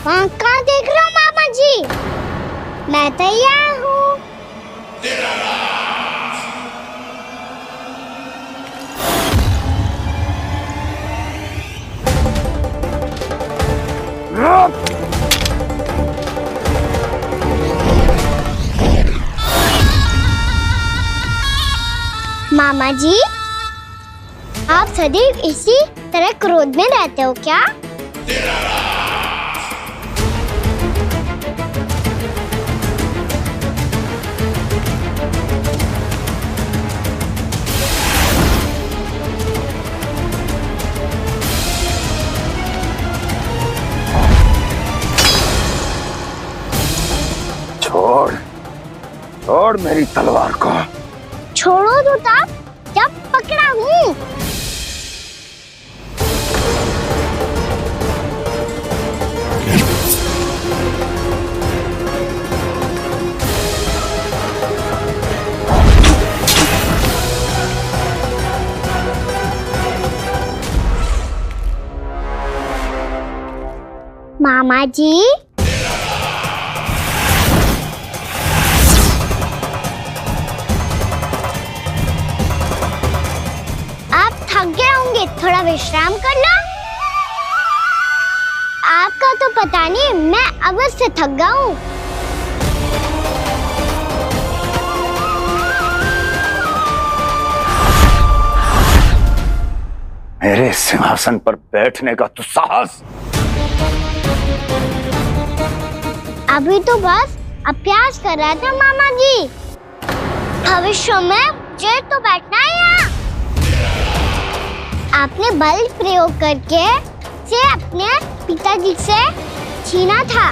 वहाँ कहाँ देख रहे हो मामा जी? मैं तैयार हूँ। मामा जी, आप सदैव इसी तरह क्रोध में रहते हो क्या? छोड़ मेरी तलवार को। छोड़ो तो तब जब पकड़ा हूँ। मामा जी, थोड़ा विश्राम कर लो। आपका तो पता नहीं, मैं अवश्य थक गया हूँ। मेरे सिंहासन पर बैठने का तो साहस। अभी तो बस अभ्यास कर रहा था मामा जी। भविष्य में मुझे तो बैठना है यहाँ। आपने बल प्रयोग करके से अपने पिताजी से छीना था।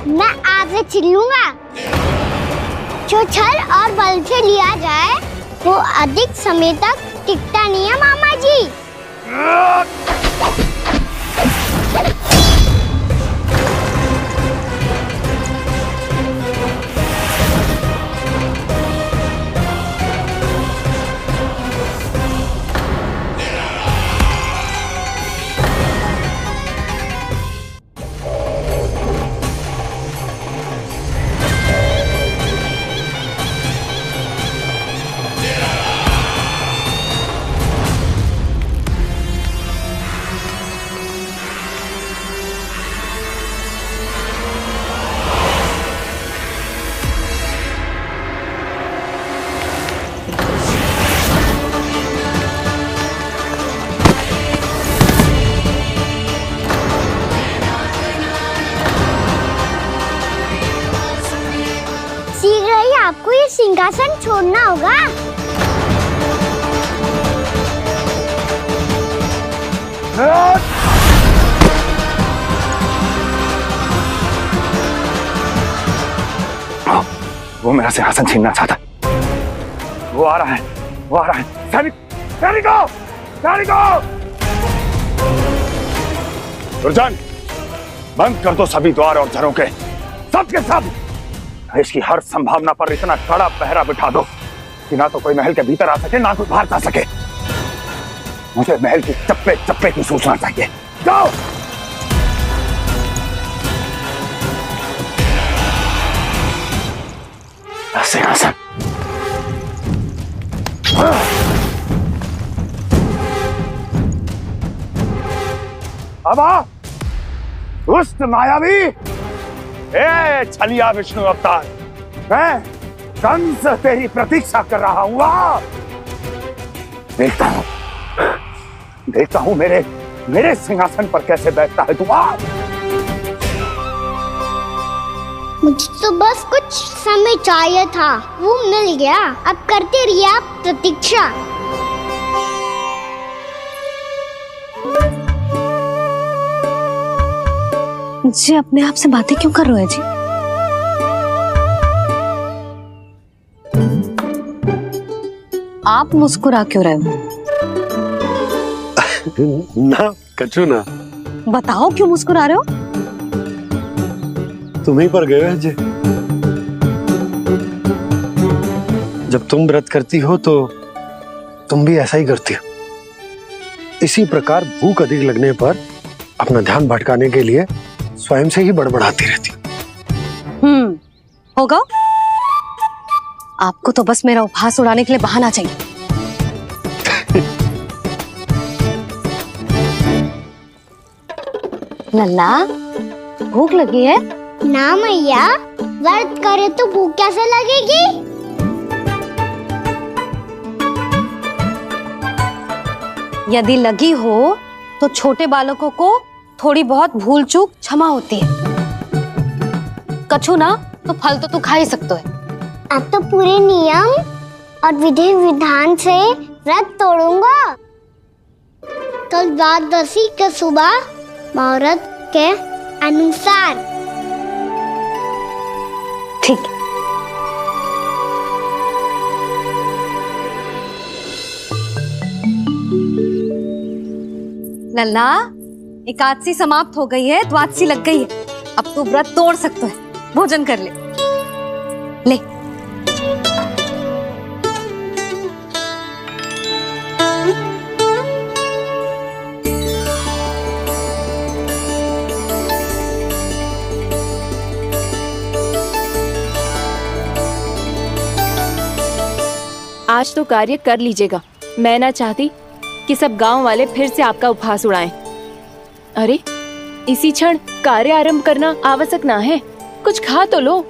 मैं आज से छीन लूंगा। जो छल और बल से लिया जाए वो अधिक समय तक टिकता नहीं है मामा जी। शीघ्र ही आपको ये सिंहासन छोड़ना होगा। वो मेरा सिंहासन छीनना चाहता है। वो आ रहा है, वो आ रहा है। सैनिकों, सैनिकों! दुर्जन, बंद कर दो सभी द्वार और झरोखे, सबके सब। इसकी हर संभावना पर इतना कड़ा पहरा बिठा दो कि ना तो कोई महल के भीतर आ सके, ना कोई बाहर जा सके। मुझे महल की चप्पे चप्पे की सूचना चाहिए। जाओ। सिंहासन। अब आ, दुष्ट मायावी, ए छलिया विष्णु अवतार, मैं कंस तेरी प्रतीक्षा कर रहा हूँ। देखता हूँ मेरे सिंहासन पर कैसे बैठता है तू। मुझे तो बस कुछ समय चाहिए था, वो मिल गया। अब करते रहिए आप प्रतीक्षा। जी अपने आप से बातें क्यों कर रहे हो जी? आप मुस्कुरा क्यों रहे हो? ना कछु ना, बताओ क्यों मुस्कुरा रहे हो? तुम ही पर गए अजय। जब तुम व्रत करती हो तो तुम भी ऐसा ही करती हो। इसी प्रकार भूख अधिक लगने पर अपना ध्यान भटकाने के लिए स्वयं से ही बड़बड़ाती रहती हो। होगा। आपको तो बस मेरा उपहास उड़ाने के लिए बहाना चाहिए। लल्ला, भूख लगी है? ना मैया, व्रत करे तो भूख कैसे लगेगी? यदि लगी हो तो छोटे बालकों को थोड़ी बहुत भूल चूक क्षमा होती है। कछु ना तो फल तो तू खा ही सकते है। अब तो पूरे नियम और विधि विधान से व्रत तोड़ूंगा। कल द्वादशी के सुबह मुहूर्त के अनुसार। ठीक है। लल्ला, एकादशी समाप्त हो गई है, द्वादशी लग गई है। अब तू व्रत तोड़ सकते है। भोजन कर ले। ले। आज तो कार्य कर लीजिएगा। मैं ना चाहती कि सब गांव वाले फिर से आपका उपहास उड़ाएं। अरे, इसी क्षण कार्य आरंभ करना आवश्यक ना है। कुछ खा तो लो।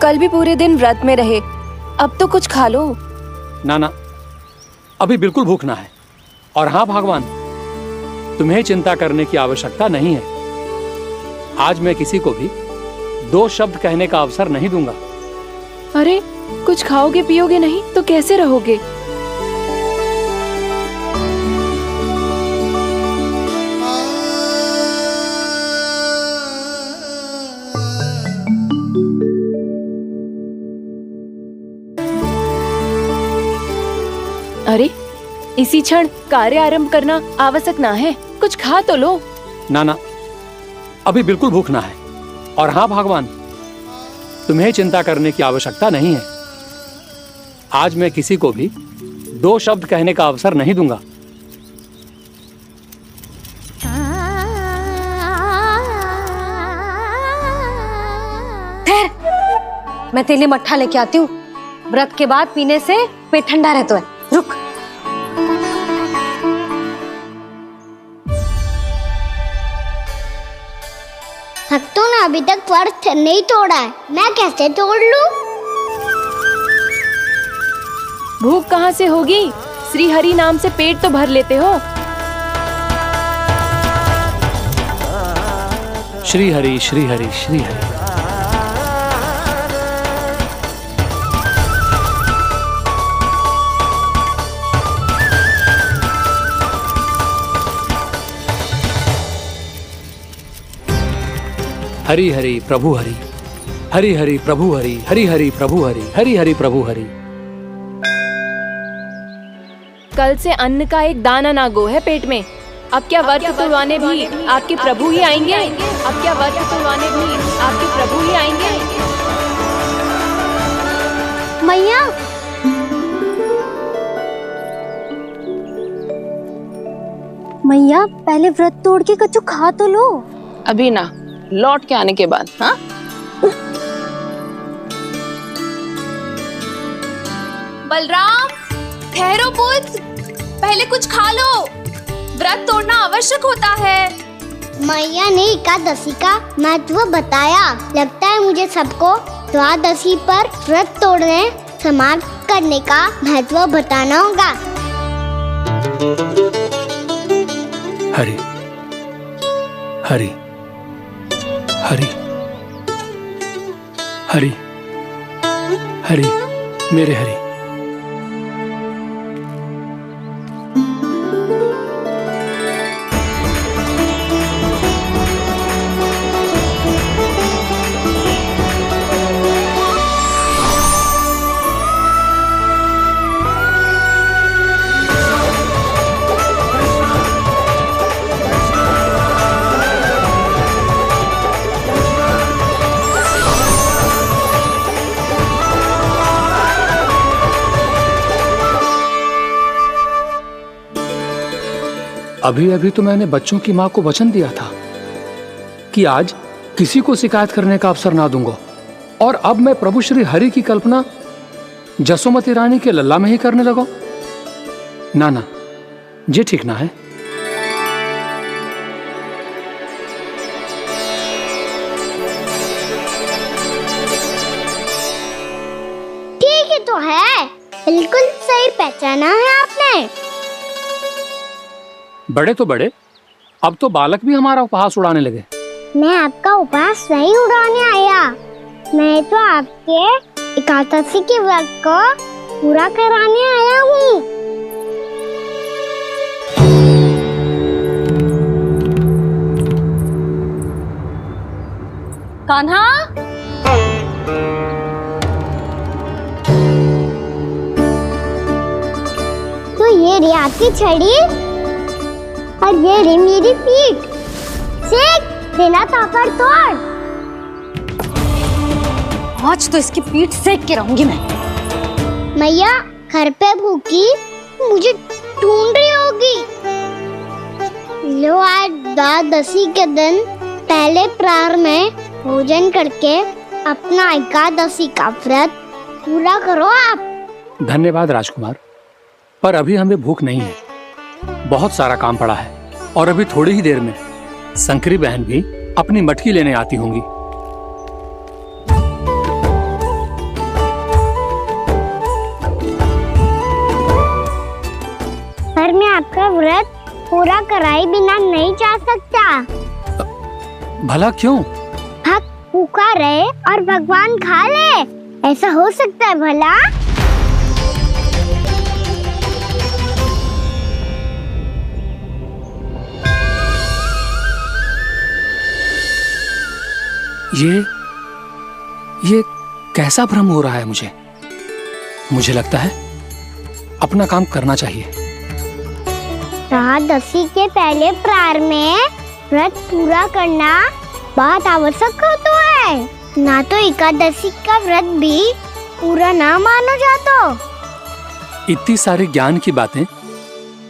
कल भी पूरे दिन व्रत में रहे, अब तो कुछ खा लो। ना ना, अभी बिल्कुल भूख ना है। और हाँ भगवान, तुम्हें चिंता करने की आवश्यकता नहीं है। आज मैं किसी को भी 2 शब्द कहने का अवसर नहीं दूंगा। अरे, कुछ खाओगे पियोगे नहीं तो कैसे रहोगे? अरे, इसी क्षण कार्य आरंभ करना आवश्यक ना है। कुछ खा तो लो। ना ना, अभी बिल्कुल भूख ना है। और हाँ भगवान, तुम्हें चिंता करने की आवश्यकता नहीं है। आज मैं किसी को भी 2 शब्द कहने का अवसर नहीं दूंगा। ठहर, मैं तेरे लिए मट्ठा लेके आती हूँ। व्रत के बाद पीने से पेट ठंडा रहता है। रुक। भक्तों ने अभी तक व्रत नहीं तोड़ा है, मैं कैसे तोड़ लूं? भूख कहाँ से होगी? श्री हरि नाम से पेट तो भर लेते हो। श्री हरि श्री हरि श्री हरि। हरि हरि प्रभु हरि, हरि हरि प्रभु हरि, हरि हरि प्रभु हरि, हरि हरि प्रभु हरि। कल से अन्न का एक दाना ना गो है पेट में। अब क्या व्रत तुड़वाने भी आपके प्रभु ही आएंगे? अब क्या व्रत तुड़वाने भी आपके प्रभु ही आएंगे? मैया, मैया पहले व्रत तोड़ के कछु खा तो लो। अभी ना, लौट के आने के बाद। हाँ, बलराम, ठहरो पुत्र, पहले कुछ खा लो। व्रत तोड़ना आवश्यक होता है। मैया ने एकादशी का महत्व बताया। लगता है मुझे सबको द्वादशी पर व्रत तोड़ने समाप्त करने का महत्व बताना होगा। हरि हरि हरि हरि हरि, मेरे हरि। अभी अभी तो मैंने बच्चों की माँ को वचन दिया था कि आज किसी को शिकायत करने का अवसर ना दूंगा, और अब मैं प्रभु श्री हरि की कल्पना जसोमती रानी के लल्ला में ही करने लगा। ना ना, ये ठीक ना है। ठीक ही तो है, बिल्कुल सही पहचाना है आपने। बड़े तो बड़े, अब तो बालक भी हमारा उपहास उड़ाने लगे। मैं आपका उपहास नहीं उड़ाने आया, मैं तो आपके एकादशी के व्रत को पूरा कराने आया हूँ। कान्हा, तो ये रे आपकी छड़ी और ये रे मेरी पीठ। सेक देना ताकत तोड़। आज तो इसकी पीठ सेक के रहूंगी मैं। मैया घर पे भूखी मुझे ढूंढ रही होगी। लो आज द्वादशी के दिन पहले प्रहर में भोजन करके अपना एकादशी का व्रत पूरा करो आप। धन्यवाद राजकुमार, पर अभी हमें भूख नहीं है, बहुत सारा काम पड़ा है, और अभी थोड़ी ही देर में शंकरी बहन भी अपनी मटकी लेने आती होंगी। पर मैं आपका व्रत पूरा कराए बिना नहीं जा सकता। भला क्यों? भक्त भूखा रहे और भगवान खा ले, ऐसा हो सकता है भला? ये कैसा भ्रम हो रहा है मुझे लगता है अपना काम करना चाहिए। द्वादशी के पहले प्रहर में व्रत पूरा करना बहुत आवश्यक होता है, ना तो एकादशी का व्रत भी पूरा ना मानो जातो। इतनी सारी ज्ञान की बातें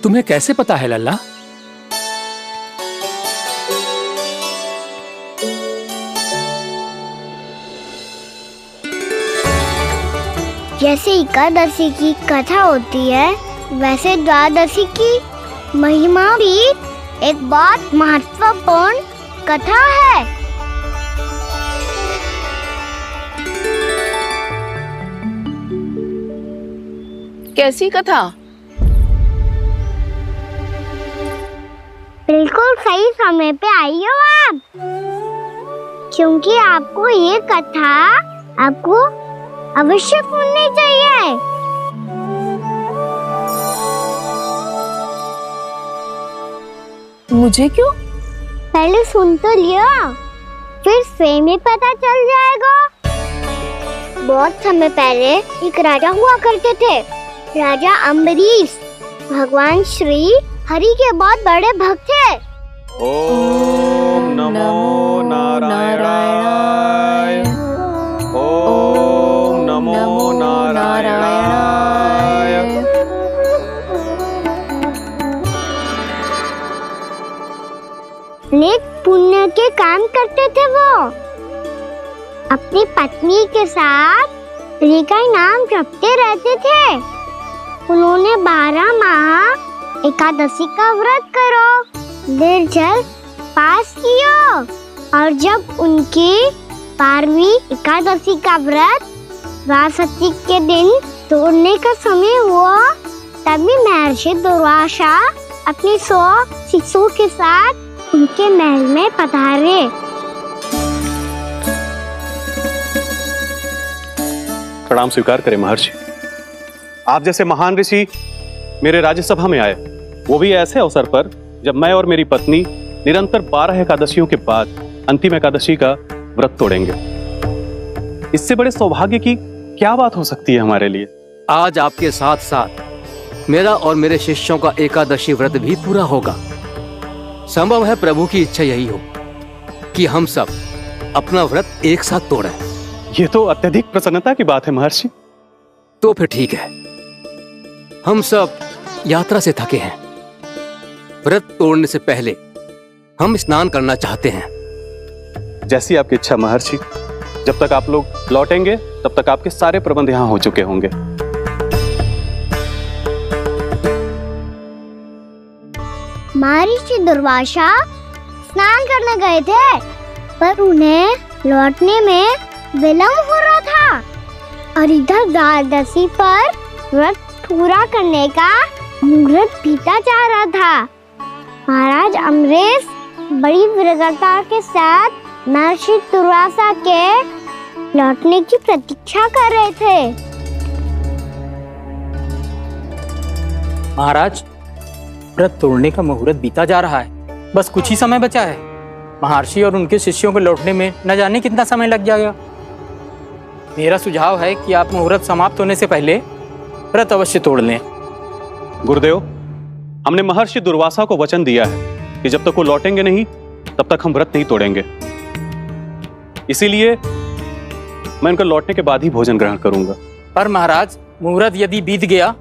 तुम्हें कैसे पता है लल्ला? जैसे एकादशी की कथा होती है, वैसे द्वादशी की महिमा भी एक बहुत महत्वपूर्ण कथा है। कैसी कथा? बिल्कुल सही समय पे आई हो आप, क्योंकि आपको ये कथा आपको अवश्य सुननी चाहिए। मुझे क्यों? पहले सुन तो लियो, फिर स्वयं ही पता चल जाएगा। बहुत समय पहले एक राजा हुआ करते थे, राजा अम्बरीश। भगवान श्री हरि के बहुत बड़े भक्त थे। ओम नमो नारायणाय। ओम नमो नारायणाय। नेक पुण्य के काम करते थे वो। अपनी पत्नी के साथ हरि का नाम जपते रहते थे। उन्होंने 12 माह एकादशी का व्रत करो निर्जल पास किया, और जब उनकी 12वीं एकादशी का व्रत द्वादशी के दिन तोड़ने का समय हुआ, तभी महर्षि दुर्वासा अपनी 100 शिष्यों के साथ उनके महल में पधारे। प्रणाम स्वीकार करें महर्षि। आप जैसे महान ऋषि मेरे राज्यसभा में आए, वो भी ऐसे अवसर पर जब मैं और मेरी पत्नी निरंतर 12 एकादशियों के बाद अंतिम एकादशी का व्रत तोड़ेंगे। इससे बड़े सौभाग्य की क्या बात हो सकती है हमारे लिए? आज आपके साथ साथ मेरा और मेरे शिष्यों का एकादशी व्रत भी पूरा होगा। संभव है प्रभु की इच्छा यही हो कि हम सब अपना व्रत एक साथ तोड़ें। ये तो अत्यधिक प्रसन्नता की बात है महर्षि। तो फिर ठीक है, हम सब यात्रा से थके हैं, व्रत तोड़ने से पहले हम स्नान करना चाहते हैं। जैसी आपकी इच्छा महर्षि। जब तक आप लोग लौटेंगे तब तक आपके सारे प्रबंध यहाँ हो चुके होंगे। महर्षि दुर्वासा स्नान करने गए थे, पर उन्हें लौटने में विलंब हो रहा था और इधर द्वादशी पर व्रत पूरा करने का मुहूर्त बीता जा रहा था। महाराज अम्बरीश बड़ी विरगता के साथ महर्षि दुर्वासा के लौटने की प्रतीक्षा कर रहे थे। महाराज, व्रत तोड़ने का मुहूर्त बीता जा रहा है, बस कुछ ही समय बचा है। महर्षि और उनके शिष्यों को लौटने में न जाने कितना समय लग जाएगा। मेरा सुझाव है कि आप मुहूर्त समाप्त होने से पहले व्रत अवश्य तोड़ लें। गुरुदेव, हमने महर्षि दुर्वासा को वचन दिया है कि जब तक वो लौटेंगे नहीं तब तक हम व्रत नहीं तोड़ेंगे। इसीलिए मैं उनके लौटने के बाद ही भोजन ग्रहण करूंगा। पर महाराज, मुहूर्त यदि बीत गया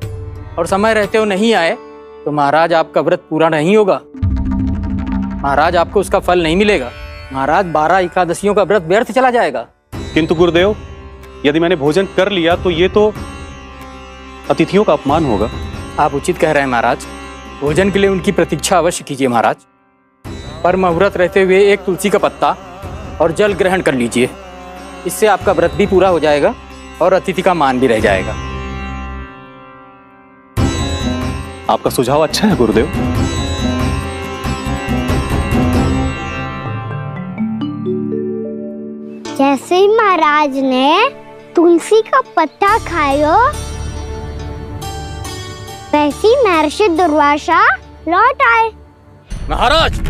और समय रहते हो नहीं आए तो महाराज आपका व्रत पूरा नहीं होगा। महाराज, आपको उसका फल नहीं मिलेगा। महाराज, 12 एकादशियों का व्रत व्यर्थ चला जाएगा। किंतु गुरुदेव, यदि मैंने भोजन कर लिया तो ये तो अतिथियों का अपमान होगा। आप उचित कह रहे हैं महाराज, भोजन के लिए उनकी प्रतीक्षा अवश्य कीजिए महाराज। पर मुहूर्त रहते हुए एक तुलसी का पत्ता और जल ग्रहण कर लीजिए, इससे आपका व्रत भी पूरा हो जाएगा और अतिथि का मान भी रह जाएगा। आपका सुझाव अच्छा है गुरुदेव। जैसे ही महाराज ने तुलसी का पत्ता खाया, वैसे ही महर्षि दुर्वासा लौट आए। महाराज,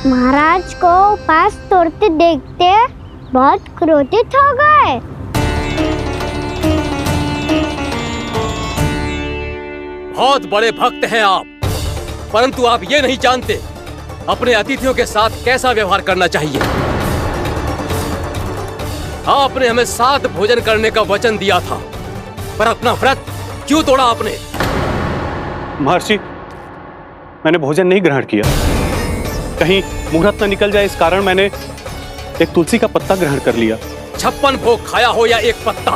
महाराज को उपास तोड़ते देखते बहुत क्रोधित हो गए। बहुत बड़े भक्त हैं आप, परंतु आप ये नहीं जानते अपने अतिथियों के साथ कैसा व्यवहार करना चाहिए। आपने हमें साथ भोजन करने का वचन दिया था, पर अपना व्रत क्यों तोड़ा आपने? महर्षि, मैंने भोजन नहीं ग्रहण किया। कहीं मुहूर्त न निकल जाए इस कारण मैंने एक तुलसी का पत्ता ग्रहण कर लिया। 56 भोग खाया हो या एक पत्ता,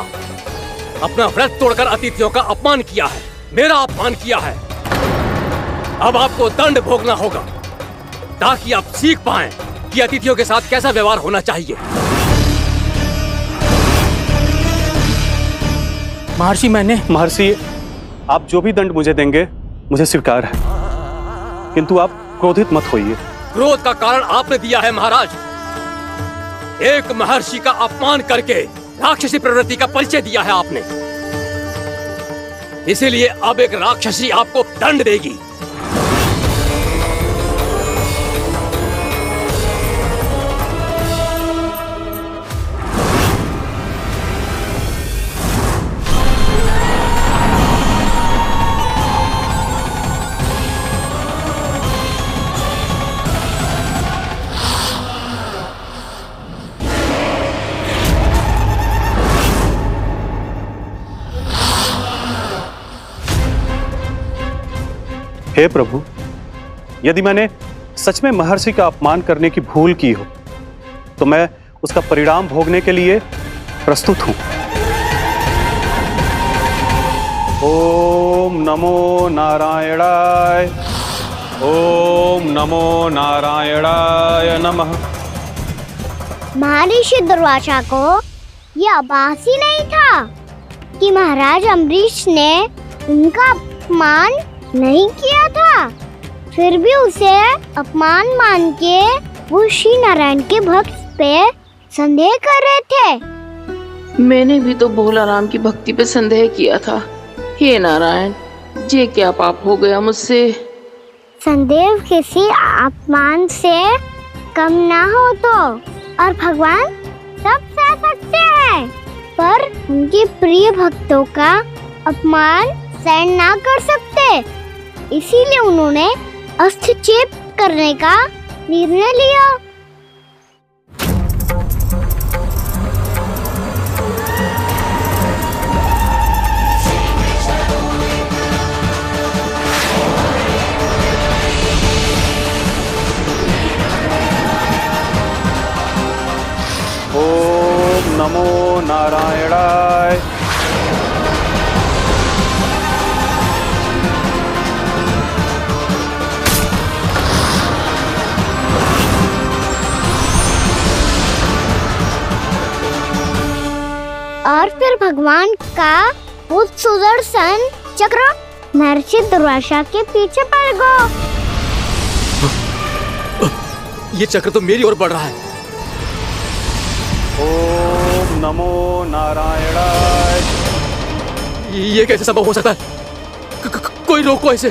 अपना व्रत तोड़कर अतिथियों का अपमान किया है, मेरा अपमान किया है। अब आपको दंड भोगना होगा ताकि आप सीख पाएं कि अतिथियों के साथ कैसा व्यवहार होना चाहिए। महर्षि, आप जो भी दंड मुझे देंगे मुझे स्वीकार है, किंतु आप क्रोधित मत होइए। क्रोध का कारण आपने दिया है महाराज। एक महर्षि का अपमान करके राक्षसी प्रवृत्ति का परिचय दिया है आपने, इसीलिए अब एक राक्षसी आपको दंड देगी। हे प्रभु, यदि मैंने सच में महर्षि का अपमान करने की भूल की हो तो मैं उसका परिणाम भोगने के लिए प्रस्तुत हूं। ओम नमो नारायणाय, ओम नमो नारायणाय नमः। महर्षि दुर्वासा को यह आभास ही नहीं था कि महाराज अम्बरीश ने उनका अपमान नहीं किया था, फिर भी उसे अपमान मान के वो श्री नारायण के भक्त पे संदेह कर रहे थे। मैंने भी तो भोला राम की भक्ति पे संदेह किया था। हे नारायण, ये क्या पाप हो गया मुझसे? संदेह किसी अपमान से कम ना हो तो, और भगवान सब सह सकते हैं, पर उनके प्रिय भक्तों का अपमान सहन ना कर सकते, इसीलिए उन्होंने अस्थिचेप करने का निर्णय लिया। नारायणाय। और फिर भगवान का वो सुदर्शन चक्र महर्षि दुर्वासा के पीछे पड़ गया। ये चक्र तो मेरी ओर बढ़ रहा है। ओम नमो नारायणाय। ये कैसे संभव हो सकता है? कोई रोको इसे,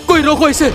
कोई रोको इसे।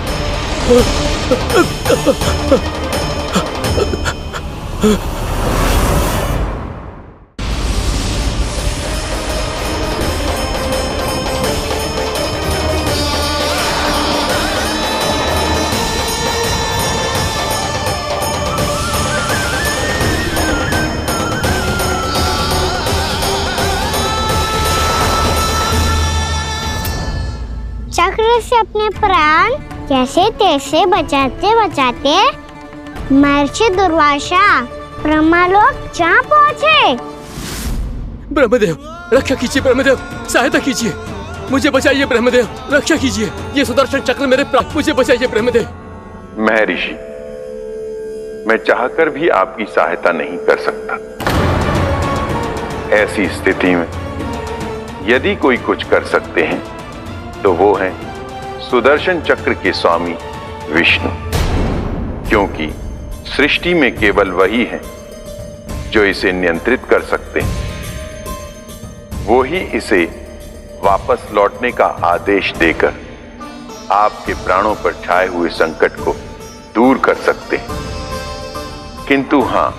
चक्र से अपने प्राण कैसे तैसे बचाते बचाते महर्षि दुर्वासा ब्रह्मलोक जहाँ पहुँचे। ब्रह्मदेव रक्षा कीजिए, ब्रह्मदेव सहायता कीजिए, मुझे बचाइए ब्रह्मदेव, रक्षा कीजिए। ये सुदर्शन चक्र मेरे प्राण, मुझे बचाइए ब्रह्मदेव। महर्षि, मैं चाहकर भी आपकी सहायता नहीं कर सकता। ऐसी स्थिति में यदि कोई कुछ कर सकते हैं तो वो है सुदर्शन चक्र के स्वामी विष्णु, क्योंकि सृष्टि में केवल वही है जो इसे नियंत्रित कर सकते हैं। वो ही इसे वापस लौटने का आदेश देकर आपके प्राणों पर छाए हुए संकट को दूर कर सकते हैं। किंतु हां,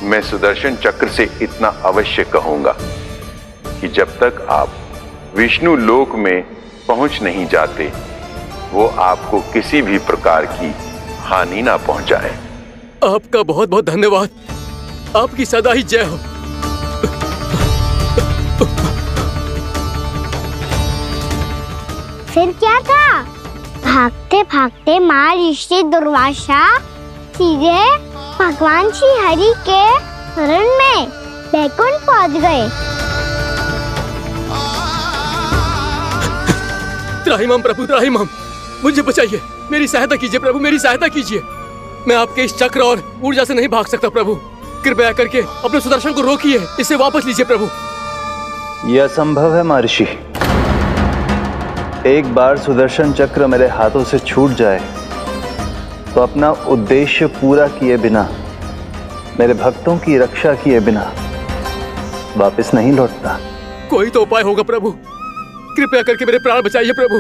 मैं सुदर्शन चक्र से इतना अवश्य कहूंगा कि जब तक आप विष्णु लोक में पहुंच नहीं जाते, वो आपको किसी भी प्रकार की हानि ना पहुंचाए। आपका बहुत बहुत धन्यवाद, आपकी सदा ही जय हो। फिर क्या था? भागते भागते महर्षि दुर्वासा सीधे भगवान श्री हरि के शरण में बैकुंठ पहुंच गए। त्राहिमाम प्रभु, त्राहिमाम, मुझे बचाइए, मेरी सहायता कीजिए प्रभु, मेरी सहायता कीजिए। मैं आपके इस चक्र और ऊर्जा से नहीं भाग सकता प्रभु, कृपया करके अपने सुदर्शन को रोकिए, इसे वापस लीजिए प्रभु। यह असंभव है महर्षि। एक बार सुदर्शन चक्र मेरे हाथों से छूट जाए तो अपना उद्देश्य पूरा किए बिना, मेरे भक्तों की रक्षा किए बिना वापस नहीं लौटता। कोई तो उपाय होगा प्रभु, कृपया करके मेरे प्राण बचाइए प्रभु।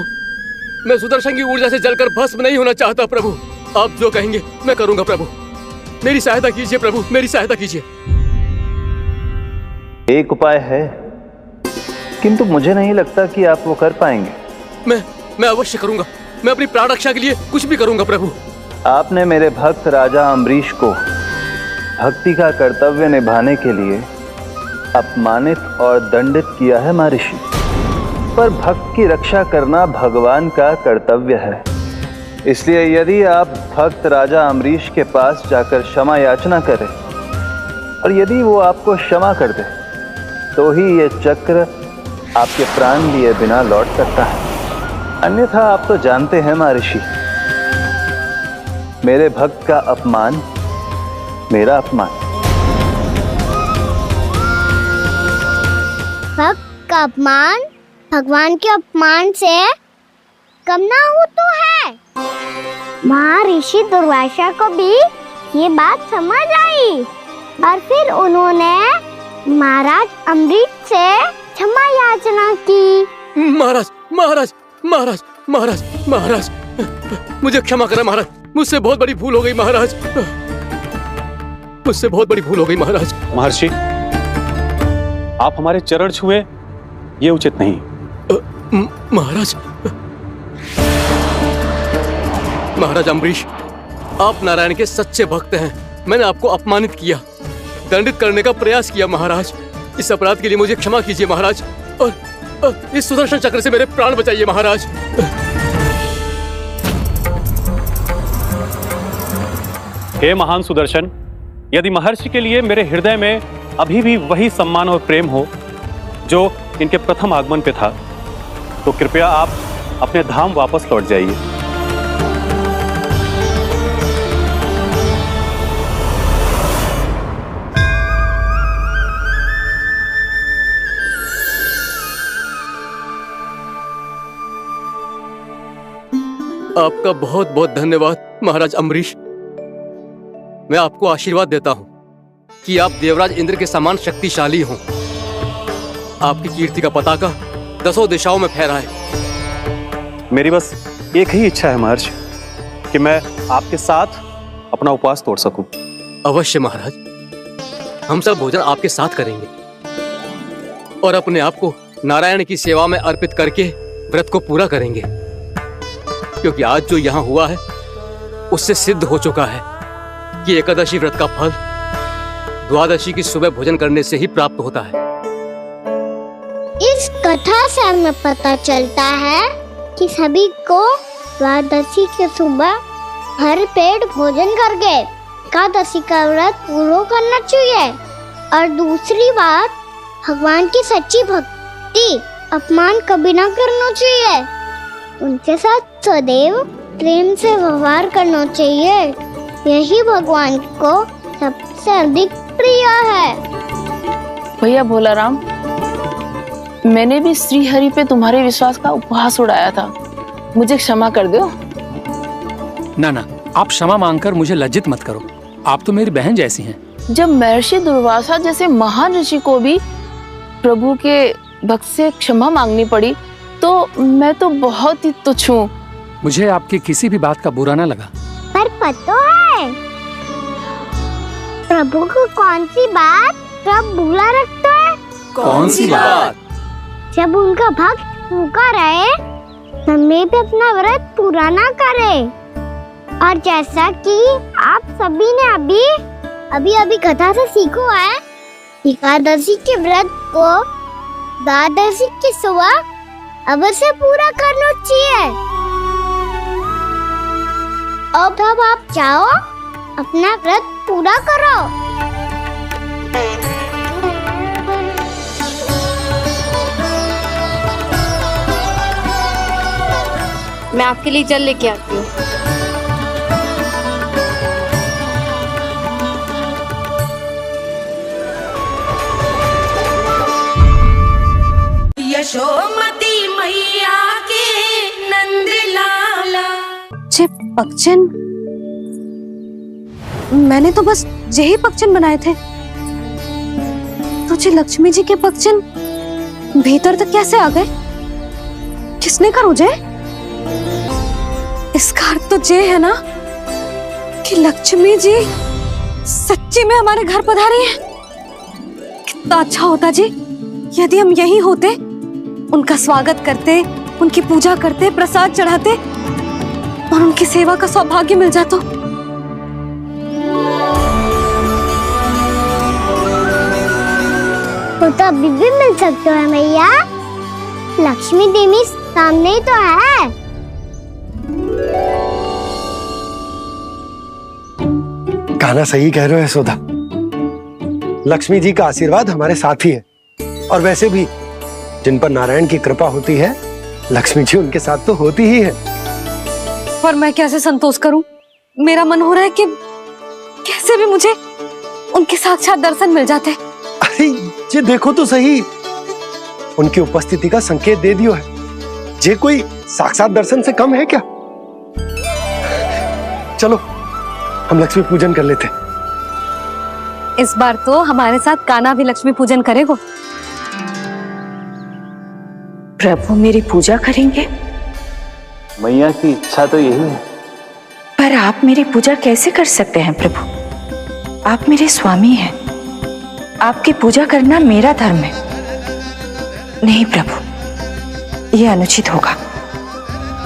मैं सुदर्शन की ऊर्जा से जलकर भस्म नहीं होना चाहता प्रभु। आप जो कहेंगे मैं करूंगा प्रभु, मेरी सहायता कीजिए प्रभु, मेरी सहायता कीजिए। एक उपाय है, किंतु मुझे नहीं लगता कि आप वो कर पाएंगे। मैं अवश्य करूंगा, मैं अपनी प्राण रक्षा के लिए कुछ भी करूंगा प्रभु। आपने मेरे भक्त राजा अम्बरीश को भक्ति का कर्तव्य निभाने के लिए अपमानित और दंडित किया है महर्षि, पर भक्त की रक्षा करना भगवान का कर्तव्य है। इसलिए यदि आप भक्त राजा अम्बरीश के पास जाकर क्षमा याचना करें और यदि वो आपको क्षमा कर दे तो ही ये चक्र आपके प्राण लिए बिना लौट सकता है। अन्यथा आप तो जानते हैं महर्षि, मेरे भक्त का अपमान मेरा अपमान। भक्त का अपमान भगवान के अपमान से कम ना हो तो है। महर्षि दुर्वासा को भी ये बात समझ आई और फिर उन्होंने महाराज अम्बरीश से क्षमा याचना की। महाराज महाराज महाराज महाराज महाराज, मुझे क्षमा करें महाराज, मुझसे बहुत बड़ी भूल हो गई महाराज, मुझसे बहुत बड़ी भूल हो गई महाराज। महर्षि, आप हमारे चरण छुए ये उचित नहीं। महाराज, महाराज अम्बरीश, आप नारायण के सच्चे भक्त हैं। मैंने आपको अपमानित किया, दंडित करने का प्रयास किया महाराज। इस अपराध के लिए मुझे क्षमा कीजिए महाराज, और इस सुदर्शन चक्र से मेरे प्राण बचाइए महाराज। हे महान सुदर्शन, यदि महर्षि के लिए मेरे हृदय में अभी भी वही सम्मान और प्रेम हो जो इनके प्रथम आगमन पे था, तो कृपया आप अपने धाम वापस लौट जाइए। आपका बहुत बहुत धन्यवाद महाराज अम्बरीश। मैं आपको आशीर्वाद देता हूं कि आप देवराज इंद्र के समान शक्तिशाली हों। आपकी कीर्ति का पताका 10 दिशाओं में फहराए। मेरी बस एक ही इच्छा है महर्षि कि मैं आपके साथ अपना उपवास तोड़ सकूं। अवश्य महाराज, हम सब भोजन आपके साथ करेंगे और अपने आप को नारायण की सेवा में अर्पित करके व्रत को पूरा करेंगे, क्योंकि आज जो यहाँ हुआ है उससे सिद्ध हो चुका है कि एकादशी व्रत का फल द्वादशी की सुबह भोजन करने से ही प्राप्त होता है। इस कथा से हमें पता चलता है कि सभी को द्वादशी के सुबह भर पेट भोजन करके एकादशी का व्रत पूरा करना चाहिए। और दूसरी बात, भगवान की सच्ची भक्ति अपमान कभी ना करना चाहिए। उनके साथ सदैव प्रेम से व्यवहार करना चाहिए। यही भगवान को सबसे अधिक प्रिय है। भैया भोलाराम, मैंने भी श्री हरि पे तुम्हारे विश्वास का उपहास उड़ाया था, मुझे क्षमा कर दो। ना ना, आप क्षमा मांगकर मुझे लज्जित मत करो। आप तो मेरी बहन जैसी हैं। जब महर्षि दुर्वासा जैसे महान ऋषि को भी प्रभु के भक्त से क्षमा मांगनी पड़ी, तो मैं तो बहुत ही तुच्छ हूँ। मुझे आपकी किसी भी बात का बुरा ना लगा। पर पता है प्रभु को कौन सी बात कब बुरा रखता है? कौन सी बात? जब उनका भक्त भूखा रहे, हमें भी अपना व्रत पूरा ना करे। और जैसा कि आप सभी ने अभी कथा से सीखो है, एकादशी के व्रत को द्वादशी की सुबह अवश्य पूरा करना चाहिए। अब आप जाओ, अपना व्रत पूरा करो। मैं आपके लिए जल लेके आती हूँ। यशोमती मैया के नंद लाला। पक्षन, मैंने तो बस यही पक्षन बनाए थे। तुझे लक्ष्मी जी के पक्षन भीतर तक कैसे आ गए? किसने कर मुझे? इसका अर्थ तो ये है ना कि लक्ष्मी जी सच्ची में हमारे घर पधारी है। कितना अच्छा होता जी यदि हम यहीं होते, उनका स्वागत करते, उनकी पूजा करते, प्रसाद चढ़ाते और उनकी सेवा का सौभाग्य मिल जाता। तो अभी भी मिल सकते हैं भैया। लक्ष्मी देवी सामने ही तो है। कान्हा सही कह रहे हो यशोदा। लक्ष्मी जी का आशीर्वाद हमारे साथ ही है। और वैसे भी जिन पर नारायण की कृपा होती है, लक्ष्मी जी उनके साथ तो होती ही है। पर मैं कैसे संतोष करूं? मेरा मन हो रहा है कि कैसे भी मुझे उनके साक्षात दर्शन मिल जाते। अरे ये देखो तो सही, उनकी उपस्थिति का संकेत दे दियो है। ये कोई साक्षात दर्शन से कम है क्या? चलो हम लक्ष्मी पूजन कर लेते। इस बार तो हमारे साथ कान्हा भी लक्ष्मी पूजन करेगा। प्रभु मेरी पूजा करेंगे? मैया की इच्छा तो यही है। पर आप मेरी पूजा कैसे कर सकते हैं प्रभु? आप मेरे स्वामी हैं। आपकी पूजा करना मेरा धर्म है। नहीं प्रभु, यह अनुचित होगा।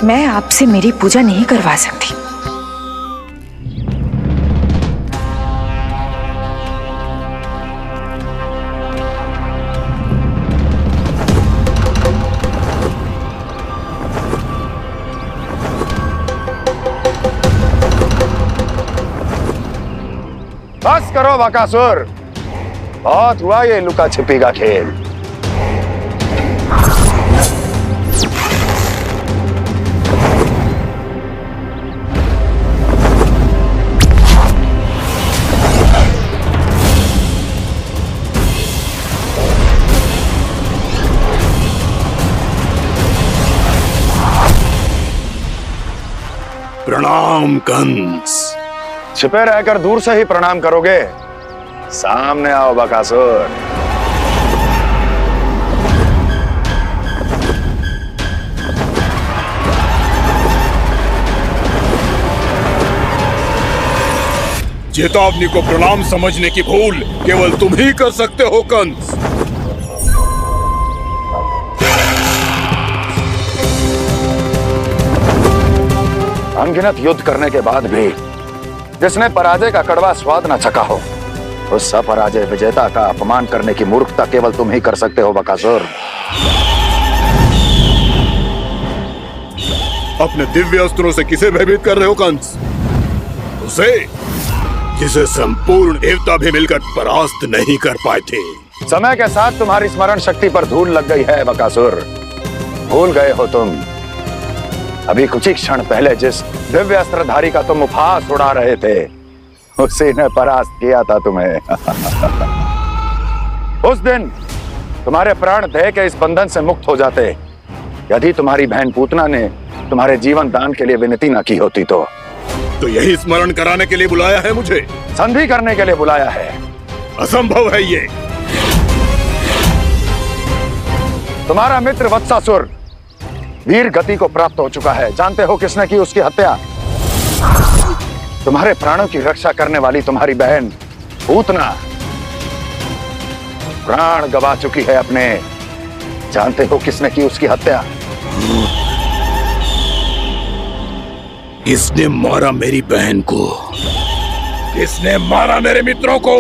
मैं आपसे मेरी पूजा नहीं करवा सकती। बस करो बकासुर, बहुत हुआ ये लुका छिपी का खेल। प्रणाम कंस। छिपे रहकर दूर से ही प्रणाम करोगे? सामने आओ बकासुर। चेतावनी को प्रणाम समझने की भूल केवल तुम ही कर सकते हो कंस। अनगिनत युद्ध करने के बाद भी जिसने पराजय का कड़वा स्वाद न चखा हो, उस अपराजय विजेता का अपमान करने की मूर्खता केवल तुम ही कर सकते हो बकासुर। अपने दिव्य अस्त्रों से किसे भयभीत कर रहे हो कंस? उसे जिसे संपूर्ण देवता भी मिलकर परास्त नहीं कर पाए थे। समय के साथ तुम्हारी स्मरण शक्ति पर धूल लग गई है बकासुर। भूल गए हो तुम अभी कुछ ही क्षण पहले जिस दिव्य अस्त्रधारी का तुम उपहास उड़ा रहे थे, उसी ने परास्त किया था तुम्हें। उस दिन तुम्हारे प्राण देह के इस बंधन से मुक्त हो जाते यदि तुम्हारी बहन पूतना ने तुम्हारे जीवन दान के लिए विनती न की होती तो यही स्मरण कराने के लिए बुलाया है मुझे? संधि करने के लिए बुलाया है। असंभव है ये। तुम्हारा मित्र वत्सासुर वीर गति को प्राप्त हो चुका है। जानते हो किसने की उसकी हत्या? तुम्हारे प्राणों की रक्षा करने वाली तुम्हारी बहन पूतना प्राण गवा चुकी है अपने। जानते हो किसने की उसकी हत्या? किसने मारा मेरी बहन को? किसने मारा मेरे मित्रों को?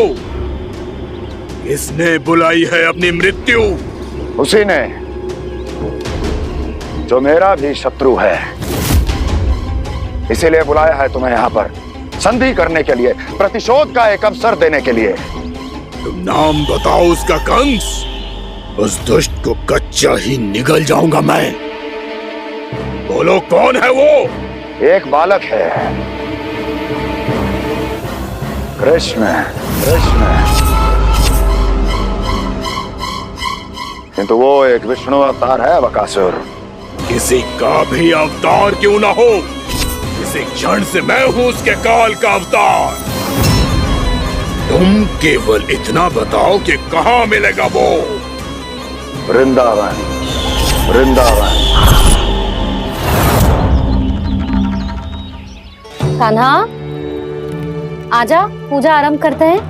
किसने बुलाई है अपनी मृत्यु? उसी ने जो मेरा भी शत्रु है। इसीलिए बुलाया है तुम्हें यहाँ पर संधि करने के लिए, प्रतिशोध का एक अवसर देने के लिए। तुम नाम बताओ उसका कंस। उस दुष्ट को कच्चा ही निगल जाऊंगा मैं। बोलो कौन है वो? एक बालक है, कृष्ण। किंतु वो एक विष्णु अवतार है बकासुर। किसी का भी अवतार क्यों ना हो, इसी क्षण से मैं हूं उसके काल का अवतार। तुम केवल इतना बताओ कि कहां मिलेगा वो? वृंदावन। कान्हा, आजा, पूजा आरंभ करते हैं।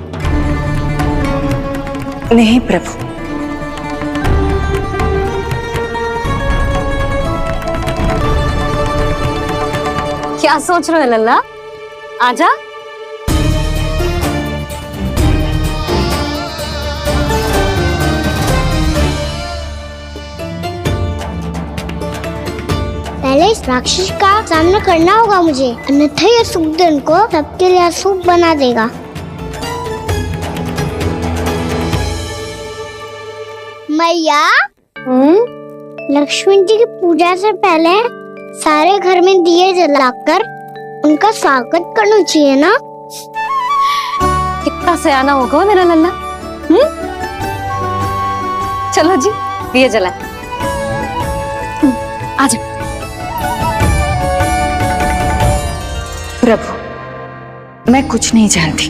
नहीं प्रभु, क्या सोच रहे हो लल्ला? आजा। पहले इस राक्षस का सामना करना होगा मुझे, अन्यथा ये शुभ दिन को सबके लिए अशुभ बना देगा। मैया, लक्ष्मी जी की पूजा से पहले सारे घर में दिए जलाकर उनका स्वागत करना चाहिए ना? कितना सयाना होगा मेरा लल्ला। चलो जी, दिए जलाए। आजा। प्रभु, मैं कुछ नहीं जानती।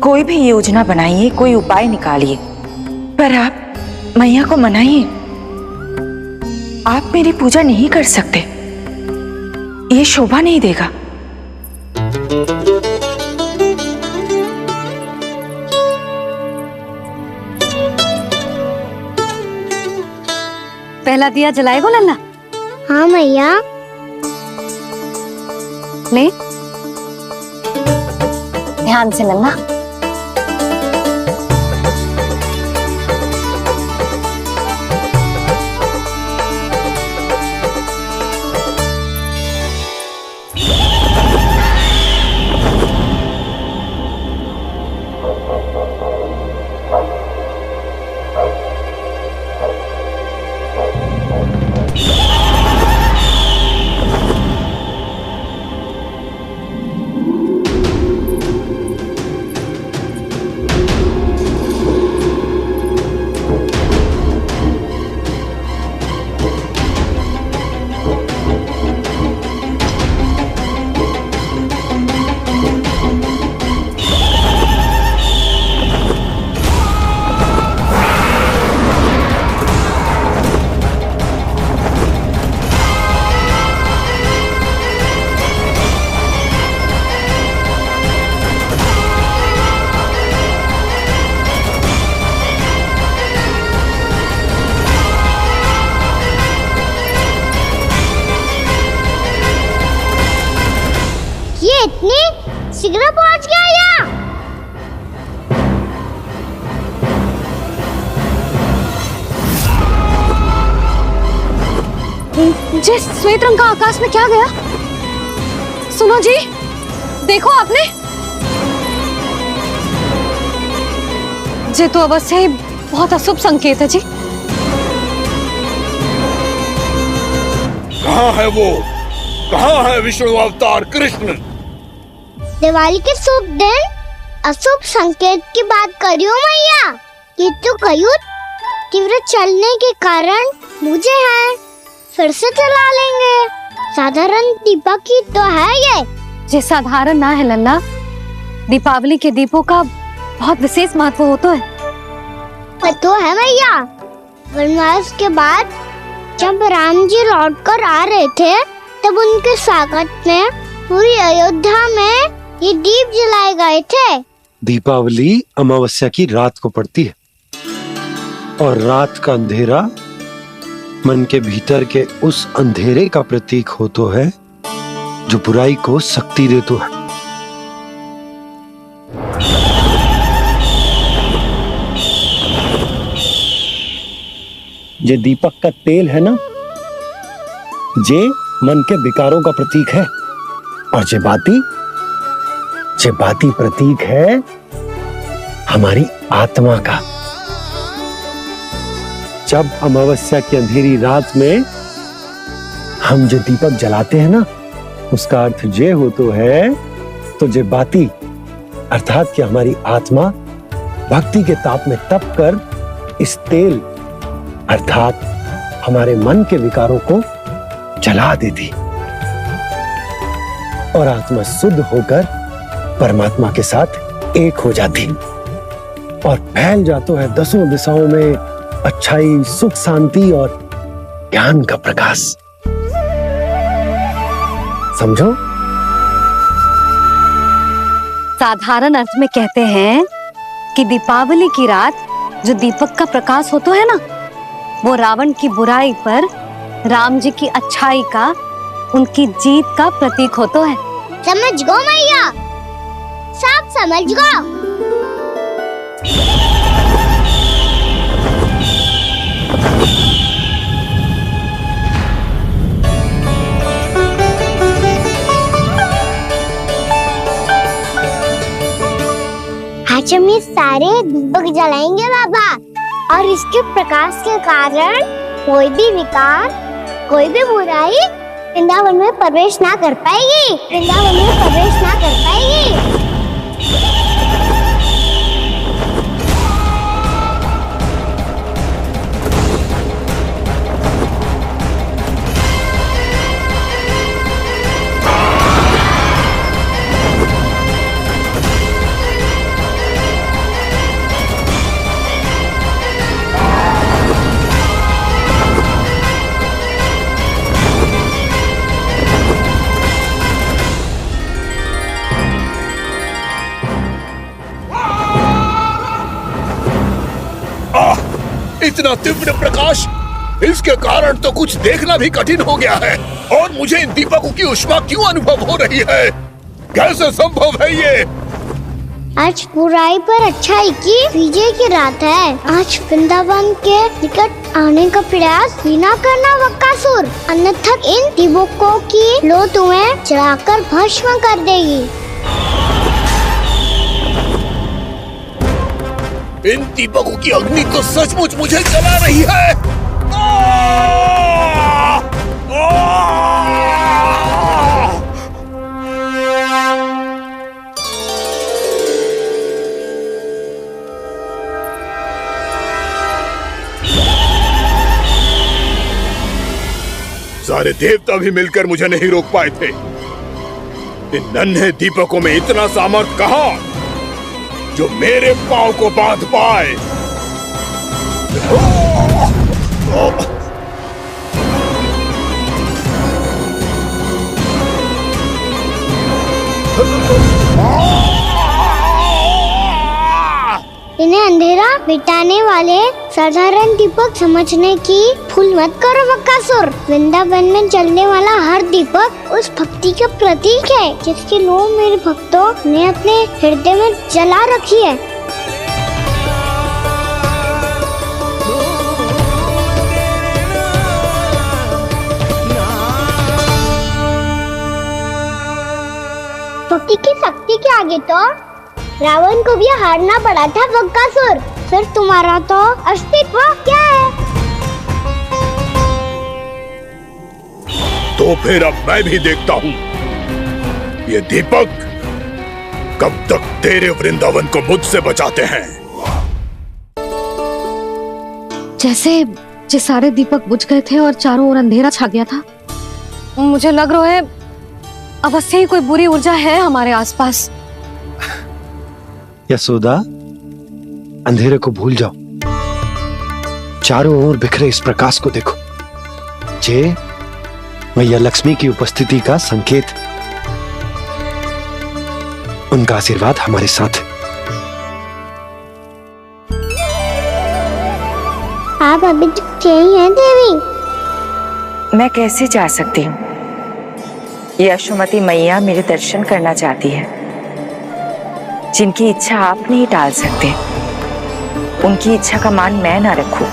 कोई भी योजना बनाइए, कोई उपाय निकालिए, पर आप मैया को मनाइए। आप मेरी पूजा नहीं कर सकते, ये शोभा नहीं देगा। पहला दिया जलाएगो लल्ला? हाँ मैया। ले, ध्यान से लल्ला। शीघ्र पहुंच गया यहाँ। जी, श्वेत रंग का आकाश में क्या गया? सुनो जी, देखो आपने। जी तो अवश्य ही बहुत अशुभ संकेत है जी। कहाँ है वो? कहाँ है विष्णु अवतार कृष्ण? दिवाली के शुभ दिन अशुभ संकेत की बात कर रही हूँ मैया। ये तो कयूर तीव्र चलने के कारण मुझे है, फिर से चला लेंगे। साधारण दीपक ही तो है ये साधारण ना है लल्ला। दीपावली के दीपों का बहुत विशेष महत्व होता है। तो है मैया। वनवास के बाद जब राम जी लौट कर आ रहे थे तब उनके स्वागत में पूरी अयोध्या में ये दीप जलाए गए थे। दीपावली अमावस्या की रात को पड़ती है और रात का अंधेरा मन के भीतर के उस अंधेरे का प्रतीक हो तो है जो बुराई को शक्ति दे तो है। ये दीपक का तेल है ना, जे मन के विकारों का प्रतीक है। और जे बाती प्रतीक है हमारी आत्मा का। जब अमावस्या की अंधेरी रात में हम जो दीपक जलाते हैं ना, उसका अर्थ ये हो तो है तो जे बाती अर्थात कि हमारी आत्मा भक्ति के ताप में तप कर इस तेल अर्थात हमारे मन के विकारों को जला देती और आत्मा शुद्ध होकर परमात्मा के साथ एक हो जाती और फैल जाता है दसों दिशाओं में अच्छाई, सुख, शांति और ज्ञान का प्रकाश। समझो? साधारण अर्थ में कहते हैं कि दीपावली की रात जो दीपक का प्रकाश होता है ना, वो रावण की बुराई पर राम जी की अच्छाई का, उनकी जीत का प्रतीक होता है। समझ गो मैया, सब समझ गो। आज हम ये सारे दीपक जलाएंगे बाबा, और इसके प्रकाश के कारण कोई भी विकार, कोई भी बुराई वृंदावन में प्रवेश ना कर पाएगी, वृंदावन में प्रवेश ना कर पाएगी। इतना तीव्र प्रकाश, इसके कारण तो कुछ देखना भी कठिन हो गया है। और मुझे इन दीपकों की उष्मा क्यों अनुभव हो रही है? कैसे संभव है ये? आज बुराई पर अच्छाई की विजय की रात है। आज वृंदावन के निकट आने का प्रयास ही ना करना बकासुर, अन्यथा इन दीपकों की लो तुम्हें जलाकर भस्म कर देगी। इन दीपकों की अग्नि तो सचमुच मुझे जला रही है। सारे देवता भी मिलकर मुझे नहीं रोक पाए थे। इन नन्हे दीपकों में इतना सामर्थ्य कहां जो मेरे पांव को बांध पाए। इन्हें अंधेरा मिटाने वाले साधारण दीपक समझने की भूल मत करो बकासुर। वृंदावन में जलने वाला हर दीपक उस भक्ति का प्रतीक है जिसकी लो मेरे भक्तों ने अपने हृदय में जला रखी है। भक्ति की शक्ति के आगे तो रावण को भी हारना पड़ा था बकासुर। फिर तुम्हारा तो अस्तित्व क्या है? तो फिर अब मैं भी देखता हूँ ये दीपक कब तक तेरे वृंदावन को मुझसे बचाते हैं। जैसे ये सारे दीपक बुझ गए थे और चारों ओर अंधेरा छा गया था, मुझे लग रहा है अवश्य ही कोई बुरी ऊर्जा है हमारे आसपास। यशोदा, अंधेरे को भूल जाओ, चारों ओर बिखरे इस प्रकाश को देखो। जे मैया लक्ष्मी की उपस्थिति का संकेत, उनका आशीर्वाद हमारे साथ। आप अभी तक यही हैं देवी? मैं कैसे जा सकती हूँ? यशोमती मैया मेरे दर्शन करना चाहती है, जिनकी इच्छा आप नहीं टाल सकते। उनकी इच्छा का मान मैं ना रखूं,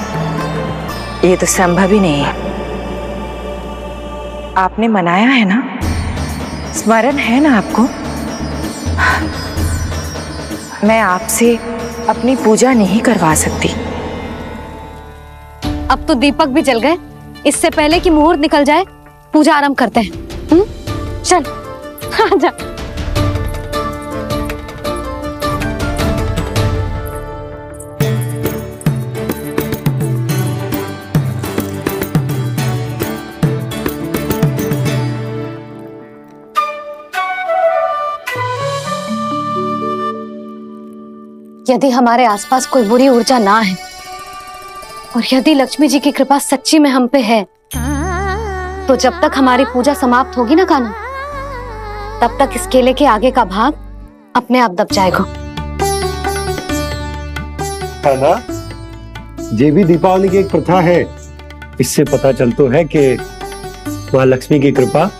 ये तो संभव ही नहीं है। आपने मनाया है ना, स्मरण है ना आपको? मैं आपसे अपनी पूजा नहीं करवा सकती। अब तो दीपक भी जल गए, इससे पहले कि मुहूर्त निकल जाए पूजा आरंभ करते हैं। चल आजा। यदि हमारे आसपास कोई बुरी ऊर्जा ना है और यदि लक्ष्मी जी की कृपा सच्ची में हम पे है, तो जब तक हमारी पूजा समाप्त होगी ना कान्हा, तब तक इस केले के आगे का भाग अपने आप दब जाएगा। कान्हा, ये भी दीपावली की एक प्रथा है। इससे पता चलता है कि माँ लक्ष्मी की कृपा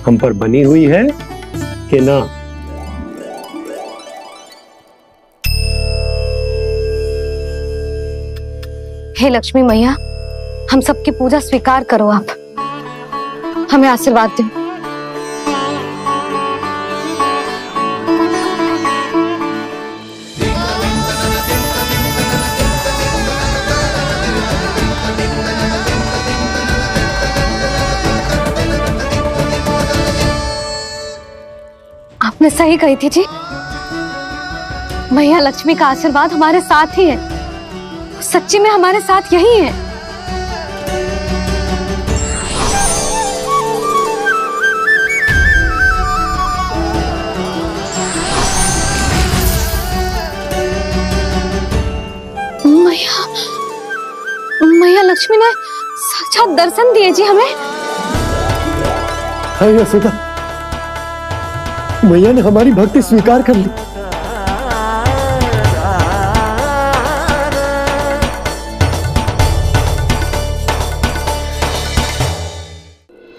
हम पर बनी हुई है कि ना। हे लक्ष्मी मैया, हम सबकी पूजा स्वीकार करो, आप हमें आशीर्वाद दो। आपने सही कही थी जी, मैया लक्ष्मी का आशीर्वाद हमारे साथ ही है, सच्ची में हमारे साथ यही है। मैया लक्ष्मी ने साक्षात दर्शन दिए जी हमें। हाँ यशोदा, मैया ने हमारी भक्ति स्वीकार कर ली।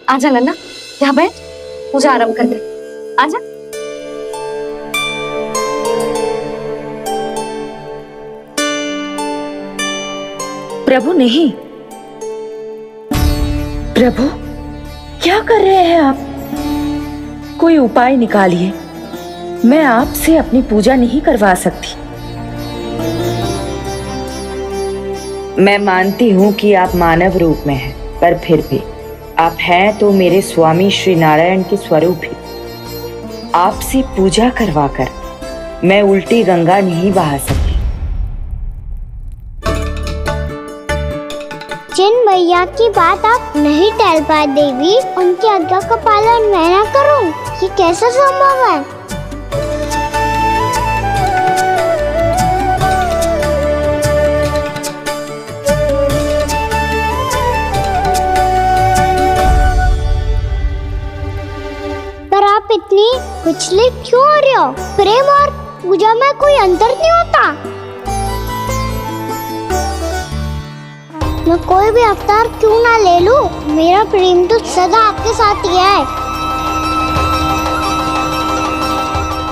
आजा लन्ना, यहाँ बैठ, पूजा आरंभ कर दे। आजा। प्रभु नहीं, प्रभु क्या कर रहे हैं आप? कोई उपाय निकालिए, मैं आपसे अपनी पूजा नहीं करवा सकती। मैं मानती हूँ कि आप मानव रूप में हैं, पर फिर भी आप हैं तो मेरे स्वामी श्री नारायण के स्वरूप ही। आपसे पूजा करवाकर मैं उल्टी गंगा नहीं बहा सकती। जिन मैया की बात आप नहीं टाल पाए देवी, उनकी आज्ञा का पालन मैं ना करूं, ये कैसा संभव है? पर आप इतनी विचलित क्यों हो रहे हो? प्रेम और पूजा में कोई अंतर नहीं होता। मैं कोई भी अवतार क्यों ना ले लूं, मेरा प्रेम तो सदा आपके साथ ही है।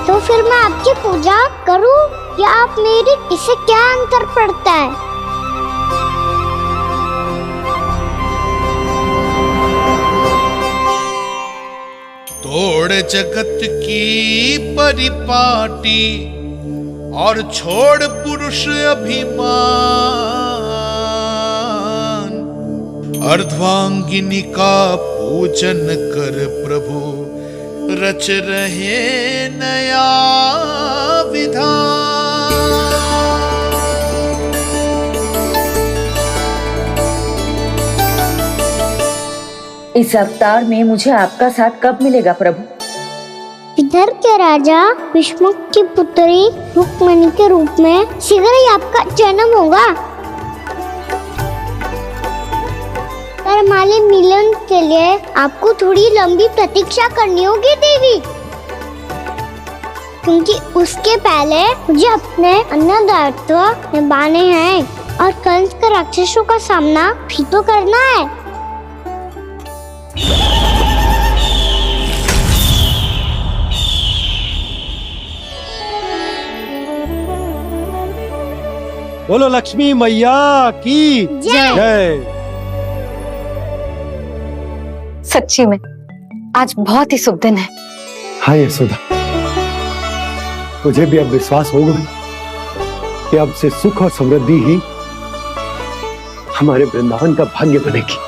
तो फिर मैं आपकी पूजा करूं या आप मेरी, इससे क्या अंतर पड़ता है? तोड़ जगत की परिपाटी और छोड़ पुरुष अभिमान, अर्धांगिनी का पूजन कर प्रभु रच रहे नया विधान। इस अवतार में मुझे आपका साथ कब मिलेगा प्रभु? इधर के राजा विष्णु की पुत्री रुक्मिणी के रूप में शीघ्र ही आपका जन्म होगा। हमारे मिलन के लिए आपको थोड़ी लंबी प्रतीक्षा करनी होगी देवी, क्योंकि उसके पहले मुझे अपने अन्य दायित्व निभाने हैं और कंस के राक्षसों का सामना भी तो करना है। बोलो लक्ष्मी मैया की जय। सच्ची में आज बहुत ही शुभ दिन है। हाँ यशोदा, मुझे भी अब विश्वास हो गया कि अब से सुख और समृद्धि ही हमारे वृंदावन का भाग्य बनेगी।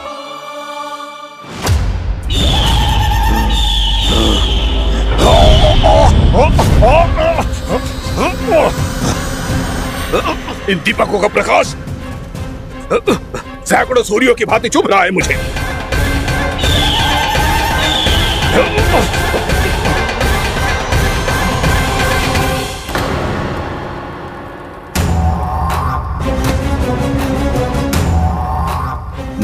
इन दीपकों का प्रकाश सैकड़ों सूर्यों की भांति चुभ रहा है मुझे।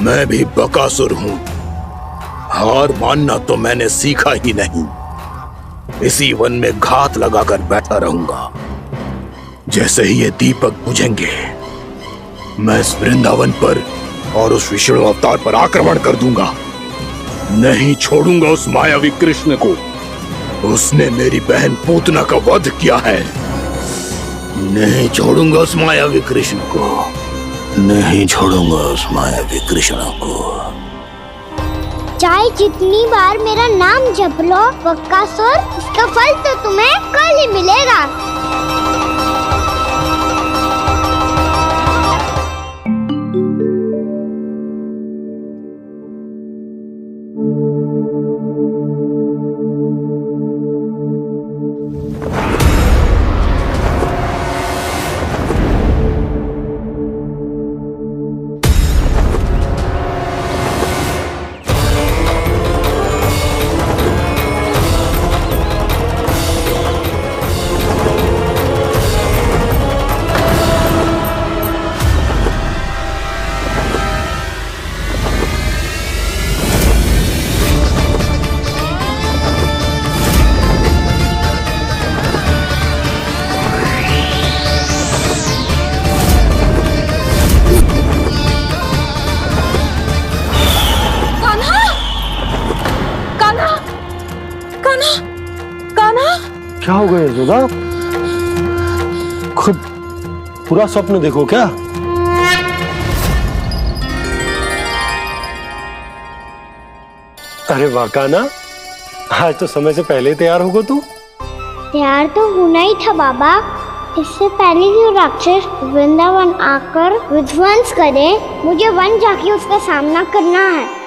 मैं भी बकासुर हूं, हार मानना तो मैंने सीखा ही नहीं। इसी वन में घात लगाकर बैठा रहूंगा। जैसे ही ये दीपक बुझेंगे, मैं इस वृंदावन पर और उस विष्णु अवतार पर आक्रमण कर दूंगा। नहीं छोड़ूंगा उस मायावी कृष्ण को। उसने मेरी बहन पूतना का वध किया है। नहीं छोड़ूंगा उस मायावी कृष्ण को। नहीं छोड़ूंगा उस मायावी कृष्ण को। चाहे जितनी बार मेरा नाम जप लो बकासुर, इसका फल तो तुम्हें कल ही मिलेगा। क्या हो गया यशोदा? खुद पूरा स्वप्न देखो क्या? अरे वाह कान्हा, आज तो समय से पहले तैयार होगा तू। तैयार तो होना ही था बाबा। इससे पहले कि राक्षस वृंदावन आकर विध्वंस करे, मुझे वन जाके उसका सामना करना है।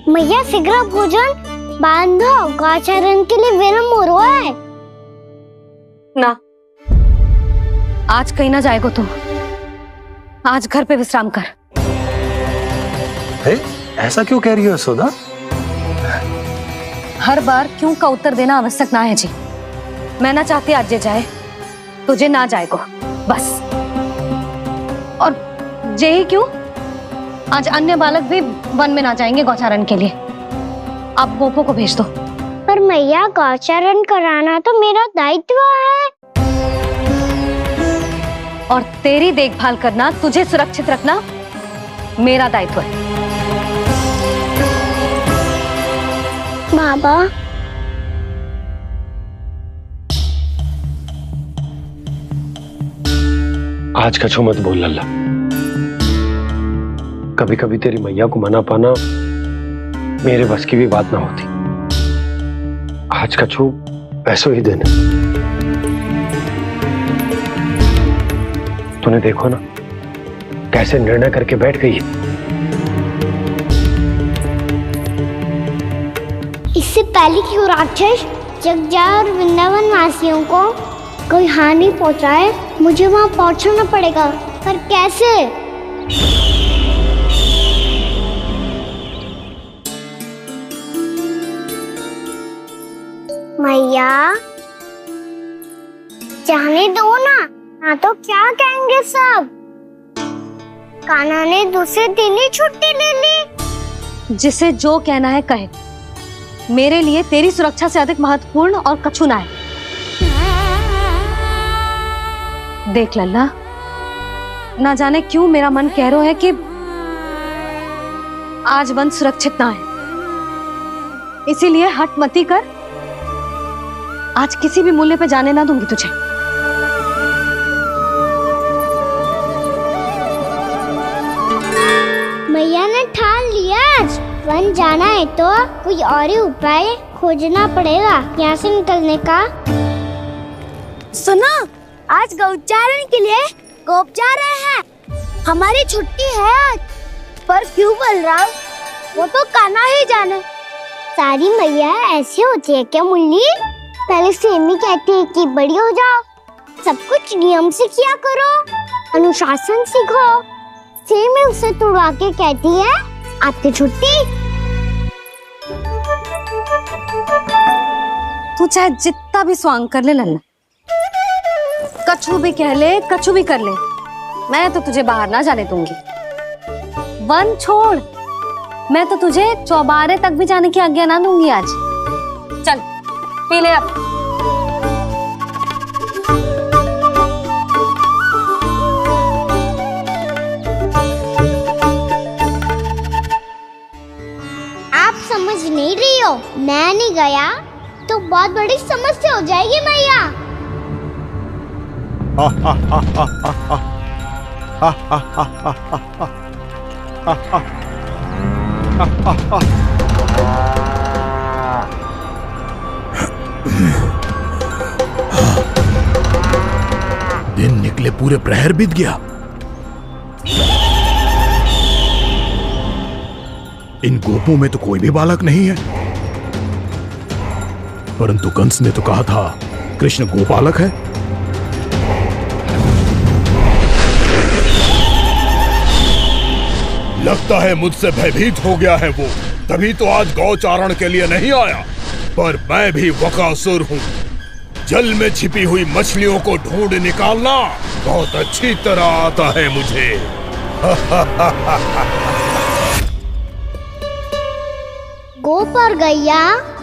मैया शीघ्र भोजन बांधो, गौचरण के लिए विलंब हो रहा है। ना, आज कहीं ना जाएगो तुम। आज घर पे विश्राम कर। ऐसा क्यों कह रही हो यशोदा? हर बार क्यों का उत्तर देना आवश्यक ना है जी। मैं ना चाहती आज जे जाए, तुझे ना जाएगो बस। और जे ही क्यों, आज अन्य बालक भी वन में ना जाएंगे गौचारण के लिए। आप गोपो को भेज दो। पर मैया गौचारण कराना तो मेरा दायित्व है। और तेरी देखभाल करना, तुझे सुरक्षित रखना मेरा दायित्व है। बाबा, आज कछु मत बोल लल्ला। कभी कभी तेरी मैया को मना पाना मेरे बस की भी बात ना होती। आज कछु पैसों ही देने। तूने देखो ना कैसे निर्णय करके बैठ गई है। इससे पहले कि वो राक्षस जगजा और वृंदावन वासियों को कोई हानि पहुंचाए, मुझे वहां पहुंचना पड़ेगा। पर कैसे? मैया, जाने दो ना तो क्या कहेंगे सब। कान्हा ने दूसरे दिन ही छुट्टी ले ली। जिसे जो कहना है कहे, मेरे लिए तेरी सुरक्षा से अधिक महत्वपूर्ण और कछु ना है। देख लल्ला, ना जाने क्यों मेरा मन कह रहा है कि आज वन सुरक्षित ना है, इसीलिए हट मती कर। आज किसी भी मूल्य पे जाने ना दूंगी तुझे। मैया ने ठान लिया, आज वन जाना है तो कोई और ही उपाय खोजना पड़ेगा यहाँ से निकलने का। सुनो, आज गौचारण के लिए गोप जा रहे हैं। हमारी छुट्टी है आज। पर क्यों बलराम? वो तो कान्हा ही जाने। सारी मैया ऐसी होती है क्या मुल्ली? पहले सेमी कहती है कि बड़ी हो जाओ, सब कुछ नियम से किया करो, अनुशासन सीखो। सेमी उसे तुड़वा के कहती है आपकी छुट्टी। तू चाहे जितना भी स्वांग कर ले लल्ला, कछु भी कह ले, कछु भी कर ले, मैं तो तुझे बाहर ना जाने दूंगी। वन छोड़, मैं तो तुझे चौबारे तक भी जाने की आज्ञा ना दूंगी आज। चल पी ले अब। आप समझ नहीं रही हो, मैं नहीं गया तो बहुत बड़ी समस्या हो जाएगी मैया। दिन निकले पूरे प्रहर बीत गया। इन गोपों में तो कोई भी बालक नहीं है, परंतु कंस ने तो कहा था कृष्ण गोपालक है। लगता है मुझसे भयभीत हो गया है वो, तभी तो आज गौचारण के लिए नहीं आया। पर मैं भी वकासुर हूँ, जल में छिपी हुई मछलियों को ढूंढ निकालना बहुत अच्छी तरह आता है मुझे। गोप और गैया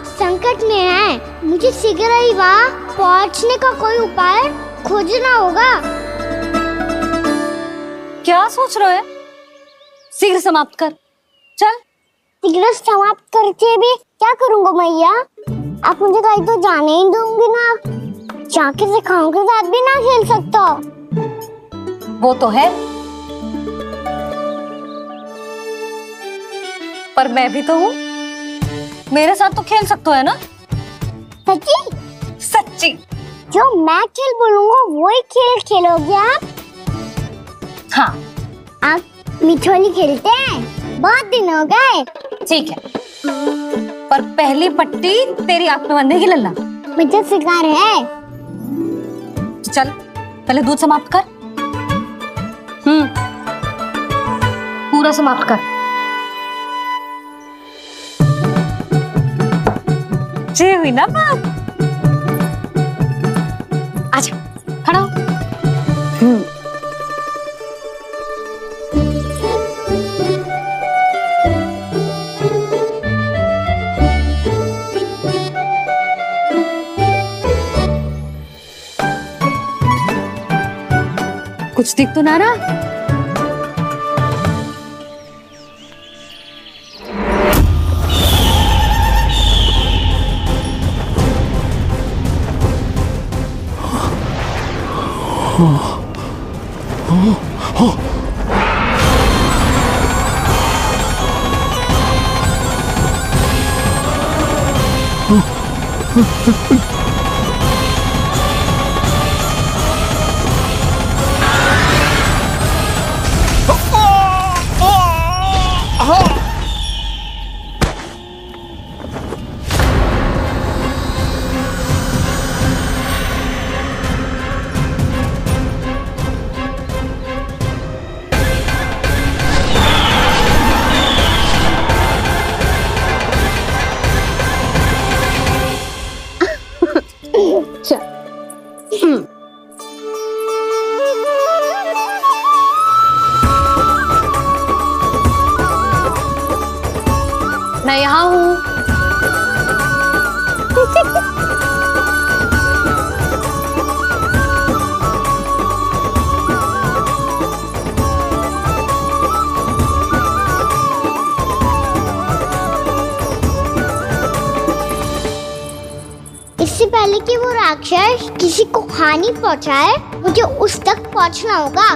संकट में है, मुझे शीघ्र ही वहाँ पहुँचने का कोई उपाय खोजना होगा। क्या सोच रहे हो? शीघ्र समाप्त कर, चल। शीघ्र समाप्त करके भी क्या करूँगा मैया? आप मुझे कहीं तो जाने ही दूंगी ना, जाके सिखाओं के साथ भी ना खेल सकता। वो तो है, पर मैं भी तो हूँ, मेरे साथ तो खेल सकते हो है ना? सच्ची? सच्ची। जो मैं खेल बोलूँगा वही खेल खेलोगे आप? हाँ। आप मिठोली खेलते हैं? बहुत दिन हो गए। ठीक है, पर पहली पट्टी तेरी आंख में बांधने की लल्ला। मुझे शिकार है। चल पहले दूध समाप्त कर। पूरा समाप्त कर। जे हुई ना बात। आजा, खड़ा हो। कुछ दिख तो ना रहा। मैं यहाँ हूँ। इससे पहले कि वो राक्षस किसी को हानि पहुंचाए, मुझे उस तक पहुंचना होगा।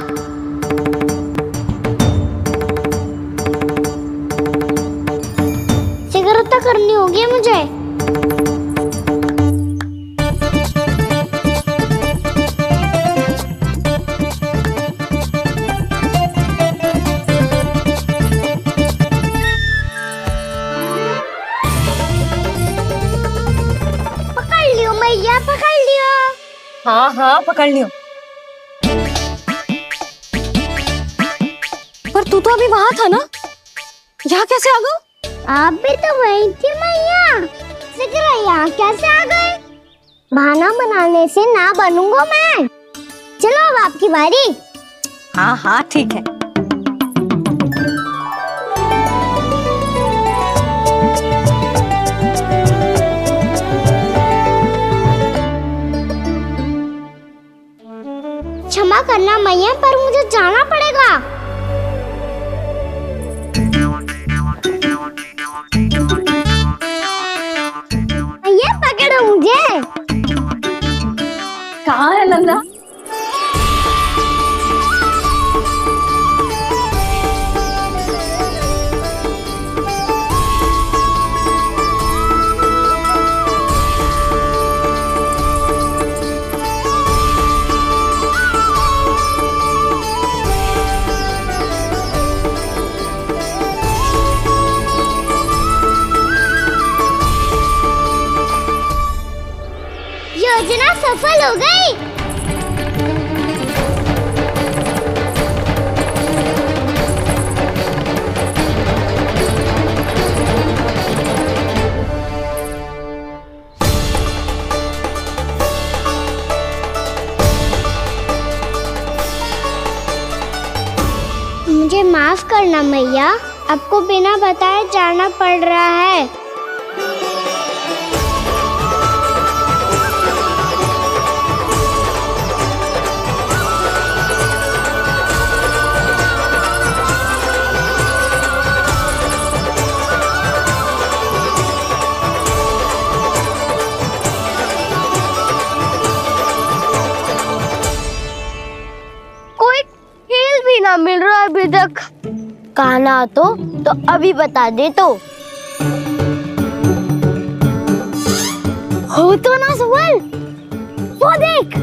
सिगरता करनी होगी मुझे। पकड़ लियो मैया, पकड़ लियो। हाँ हाँ पकड़ लियो। पर तू तो अभी वहां था ना, यहाँ कैसे आ गया? आप भी तो वही थी मैया। सिकरा यहाँ कैसे आ गए? बहाना बनाने से ना बनूंगा मैं। चलो अब आपकी बारी। हाँ हाँ ठीक है। क्षमा करना मैया, पर मुझे जाना पड़ेगा। मैया पकड़ो मुझे। कहाँ है नंदा? योजना सफल हो गई। मुझे माफ करना मैया, आपको बिना बताए जाना पड़ रहा है। ना मिल रहा है अभी तक। कहना तो अभी बता दे तो। हो तो ना सवाल, वो देख।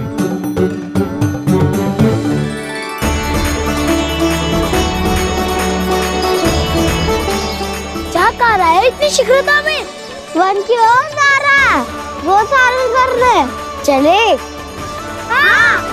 क्या कर रहा है इतनी शीघ्रता में? वन की ओर जा रहा है, वो सारे कर रहे। चले। हाँ।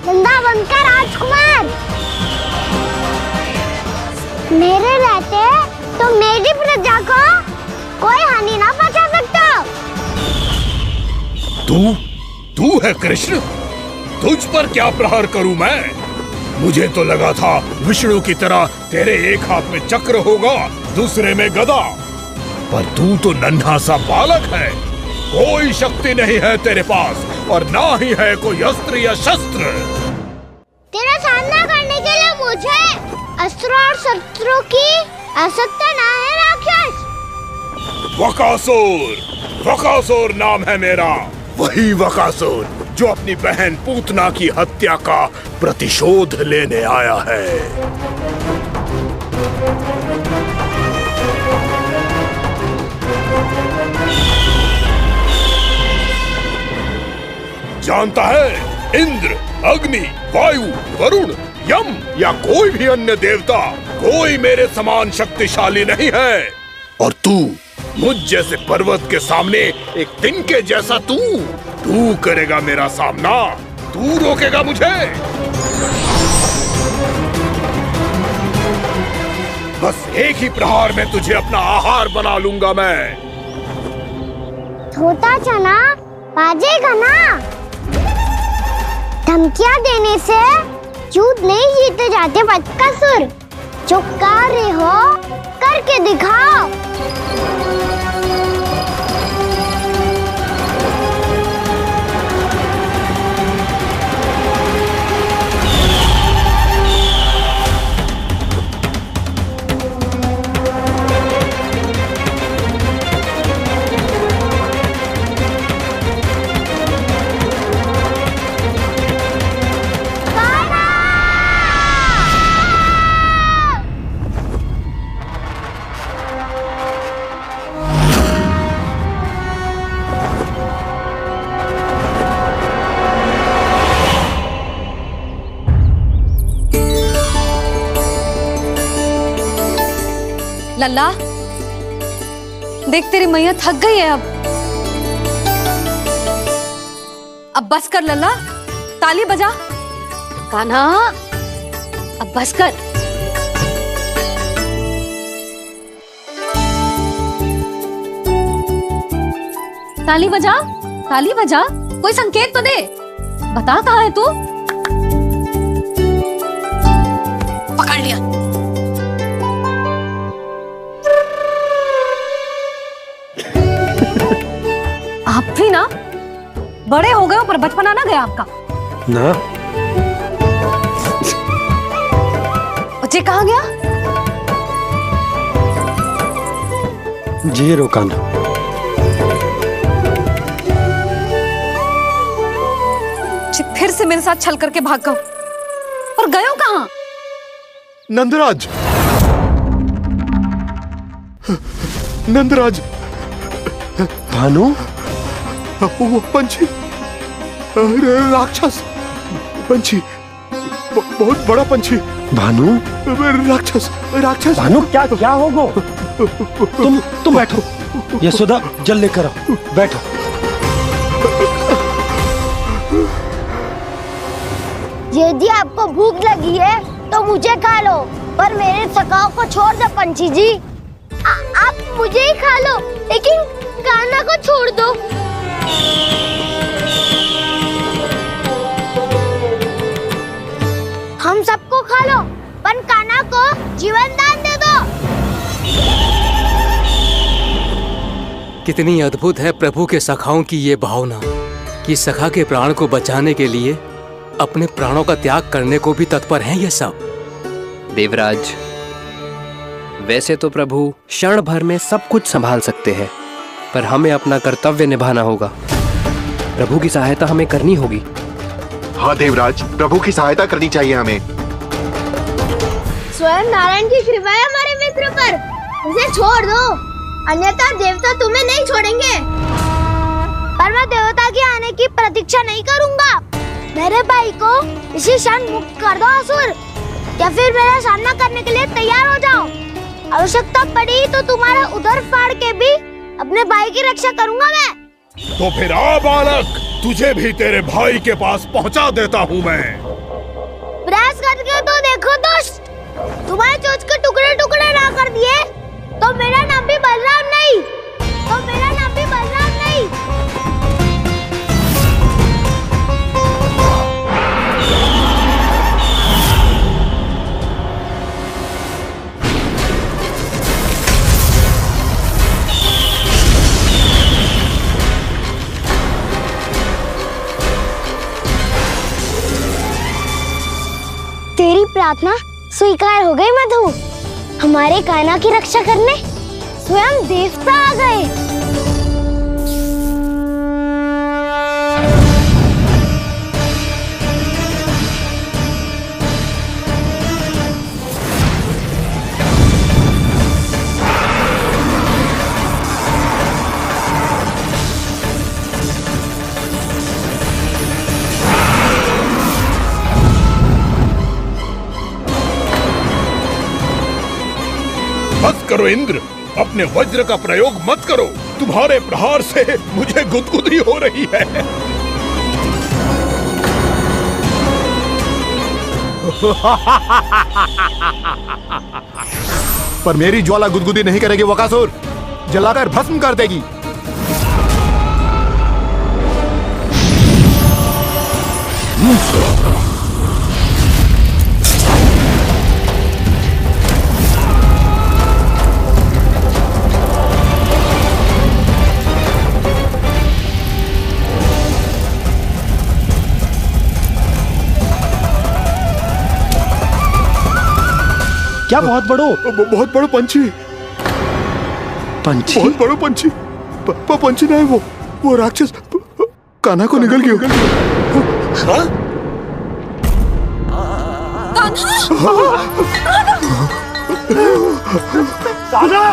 वृंदावन का राजकुमार। मेरे रहते तो मेरी प्रजा को कोई हानि ना पहुंचा सकता। तू है कृष्ण? तुझ पर क्या प्रहार करूं मैं? मुझे तो लगा था विष्णु की तरह तेरे एक हाथ में चक्र होगा, दूसरे में गदा, पर तू तो नन्हा सा बालक है। कोई शक्ति नहीं है तेरे पास और ना ही है कोई अस्त्र या शस्त्र। तेरा सामना करने के लिए मुझे अस्त्रों और शस्त्रों की आवश्यकता ना है राक्षस। वकासुर नाम है मेरा, वही वकासुर जो अपनी बहन पूतना की हत्या का प्रतिशोध लेने आया है। जानता है, इंद्र, अग्नि, वायु, वरुण, यम या कोई भी अन्य देवता कोई मेरे समान शक्तिशाली नहीं है। और तू मुझ जैसे पर्वत के सामने एक तिनके जैसा तू करेगा मेरा सामना? तू रोकेगा मुझे? बस एक ही प्रहार में तुझे अपना आहार बना लूंगा मैं। छोटा चना बाजेगा ना? धमकियां देने से युद्ध नहीं जीते जाते बदकसूर। जो कार्य हो करके दिखाओ। लल्ला, देख तेरी मैया थक गई है अब बस कर लल्ला, ताली बजा। कान्हा, अब बस कर। ताली बजा, ताली बजा, कोई संकेत तो दे, बता कहाँ है तू? पकड़ लिया। आप भी ना बड़े हो गए हो पर बचपना ना गया आपका ना। बच्चे कहाँ गया? जी रोकाना। फिर से मेरे साथ छल करके भाग गए और गए हो कहाँ? नंदराज, नंदराज। भानु, वो पंछी, राक्षस पंछी, बहुत बड़ा पंछी। भानु, राक्षस, राक्षस। भानु, क्या क्या होगा? तुम बैठो, यशोदा जल लेकर आओ, बैठो। यदि आपको भूख लगी है तो मुझे खा लो, पर मेरे सखाओं को छोड़ दो पंछी जी। आप मुझे ही खा लो, लेकिन कान्हा को छोड़ दो। हम सबको खा लो, पर कान्हा को जीवन दान दे दो। कितनी अद्भुत है प्रभु के सखाओं की ये भावना कि सखा के प्राण को बचाने के लिए अपने प्राणों का त्याग करने को भी तत्पर हैं ये सब। देवराज, वैसे तो प्रभु क्षण भर में सब कुछ संभाल सकते हैं, पर हमें अपना कर्तव्य निभाना होगा। प्रभु की सहायता हमें करनी होगी। हाँ देवराज, प्रभु की सहायता करनी चाहिए हमें। स्वयं नारायण की कृपा है हमारे मित्र पर, उसे छोड़ दो, अन्यथा देवता तुम्हें नहीं छोड़ेंगे। पर मैं देवता के आने की प्रतीक्षा नहीं करूंगा। मेरे भाई को इसी क्षण मुक्त कर दो असुर, या फिर मेरा सामना करने के लिए तैयार हो जाओ। आवश्यकता पड़ी तो तुम्हारा उधर फाड़ के भी अपने भाई की रक्षा करूंगा मैं। तो फिर आ बालक, तुझे भी तेरे भाई के पास पहुंचा देता हूँ मैं। देखो दोस्त, तुम्हारे चोंच के टुकड़े टुकड़े ना कर दिए तो मेरा नाम भी बलराम नहीं, तो मेरा नाम भी बलराम नहीं। तेरी प्रार्थना स्वीकार हो गई मधु। हमारे कान्हा की रक्षा करने स्वयं देवता आ गए। बस करो इंद्र, अपने वज्र का प्रयोग मत करो। तुम्हारे प्रहार से मुझे गुदगुदी हो रही है। पर मेरी ज्वाला गुदगुदी नहीं करेगी वकासुर, जलाकर भस्म कर देगी। क्या बहुत बड़ो? बहुत बड़ो पंछी। पंछी? बहुत बड़ो पंछी। पंछी नहीं, वो राक्षस कान्हा को निगल गया। हाँ? कान्हा!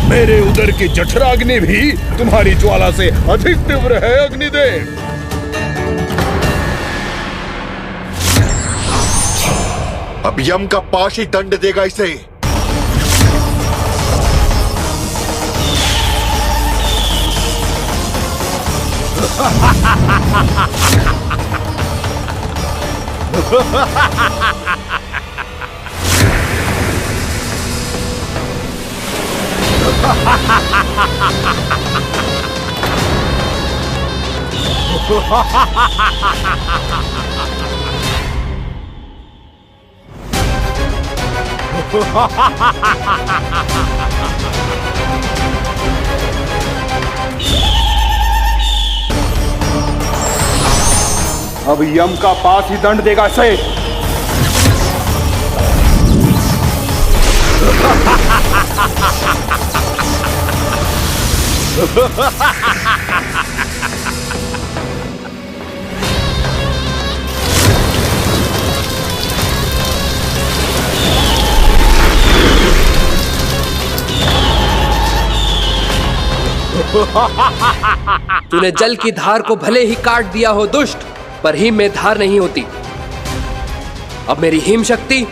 मेरे उदर की जठराग्नि भी तुम्हारी ज्वाला से अधिक तीव्र है अग्निदेव। अब यम का पाश ही दंड देगा इसे। अब यम का पास ही दंड देगा इसे। तूने जल की धार को भले ही काट दिया हो दुष्ट, पर हिम में धार नहीं होती। अब मेरी हिम शक्ति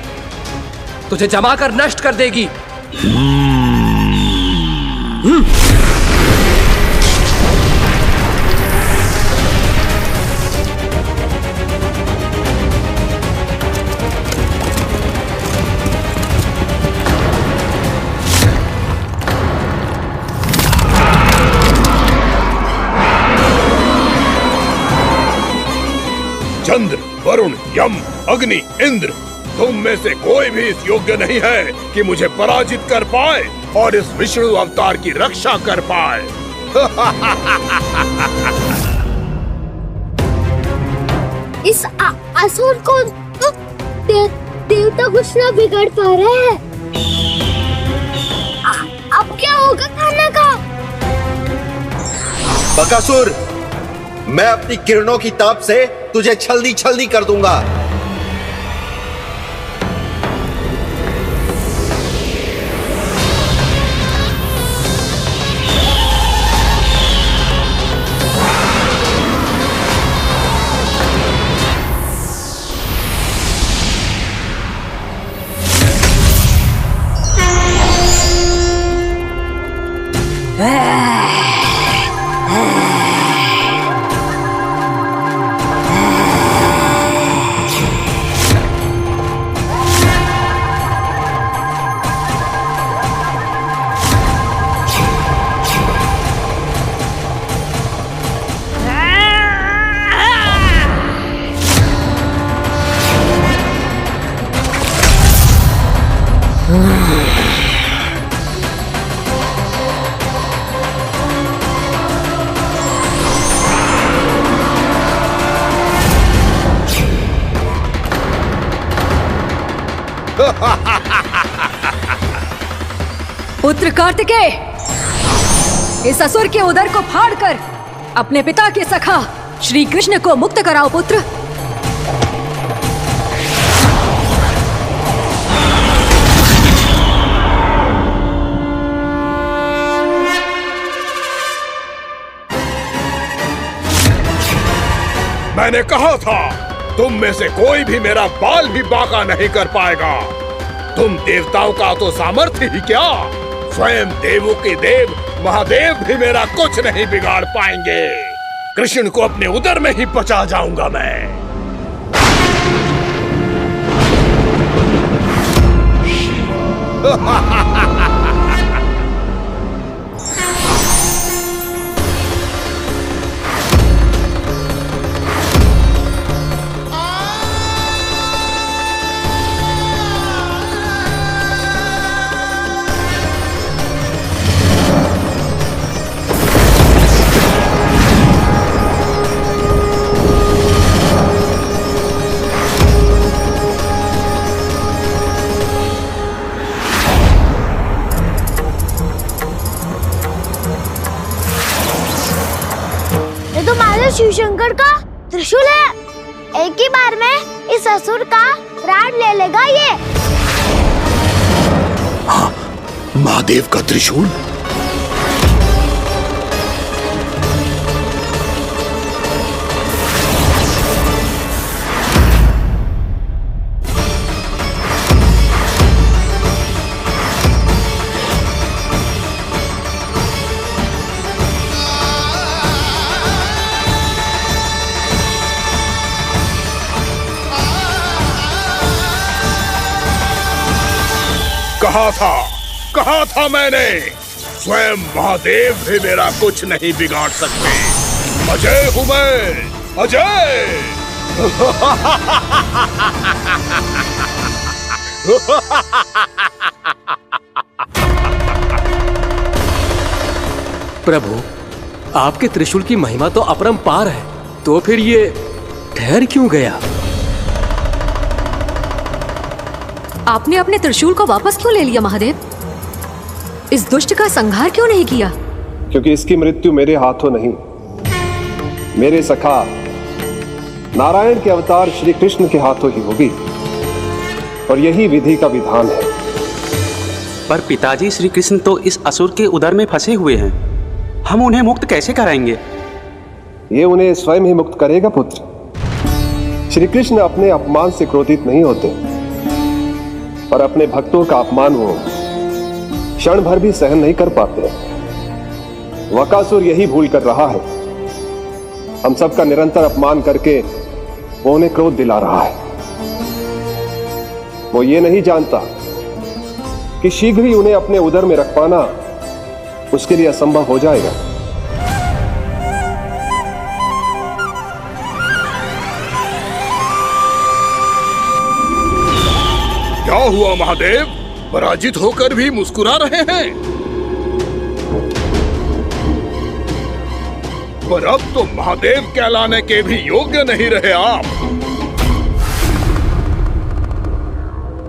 तुझे जमाकर नष्ट कर देगी। चंद्र, वरुण, यम, अग्नि, इंद्र, तुम में से कोई भी इस योग्य नहीं है कि मुझे पराजित कर पाए और इस विष्णु अवतार की रक्षा कर पाए। इस असुर को तो देवता कुछ ना बिगाड़ पा रहे हैं। अब क्या होगा कान्हा का? बकासुर, मैं अपनी किरणों की ताप से तुझे छल्दी छल्दी कर दूंगा। पुत्र कार्तिकेय, इस असुर के उदर को फाड़कर अपने पिता के सखा श्री कृष्ण को मुक्त कराओ पुत्र। मैंने कहा था तुम में से कोई भी मेरा बाल भी बांका नहीं कर पाएगा। तुम देवताओं का तो सामर्थ्य ही क्या, स्वयं देवों के देव महादेव भी मेरा कुछ नहीं बिगाड़ पाएंगे। कृष्ण को अपने उदर में ही बचा जाऊंगा मैं। शिव शंकर का त्रिशूल है। एक ही बार में इस असुर का प्राण ले लेगा ये। हाँ, महादेव का त्रिशूल। कहा था मैंने, स्वयं महादेव भी मेरा कुछ नहीं बिगाड़ सकते। अजय हूं मैं, अजय। प्रभु, आपके त्रिशूल की महिमा तो अपरंपार है, तो फिर ये ठहर क्यों गया? आपने अपने त्रिशूल को वापस क्यों ले लिया महादेव? इस दुष्ट का संहार क्यों नहीं किया? क्योंकि इसकी मृत्यु मेरे हाथों नहीं, मेरे सखा नारायण के अवतार श्री कृष्ण के हाथों ही होगी, और यही विधि का विधान है। पर पिताजी, श्री कृष्ण तो इस असुर के उदर में फंसे हुए हैं, हम उन्हें मुक्त कैसे कराएंगे? ये उन्हें स्वयं ही मुक्त करेगा पुत्र। श्री कृष्ण अपने अपमान से क्रोधित नहीं होते, पर अपने भक्तों का अपमान वो क्षण भर भी सहन नहीं कर पाते। वकासुर यही भूल कर रहा है, हम सबका निरंतर अपमान करके वो उन्हें क्रोध दिला रहा है। वो ये नहीं जानता कि शीघ्र ही उन्हें अपने उदर में रख पाना उसके लिए असंभव हो जाएगा। क्या हुआ महादेव, पराजित होकर भी मुस्कुरा रहे हैं? पर अब तो महादेव कहलाने के भी योग्य नहीं रहे आप।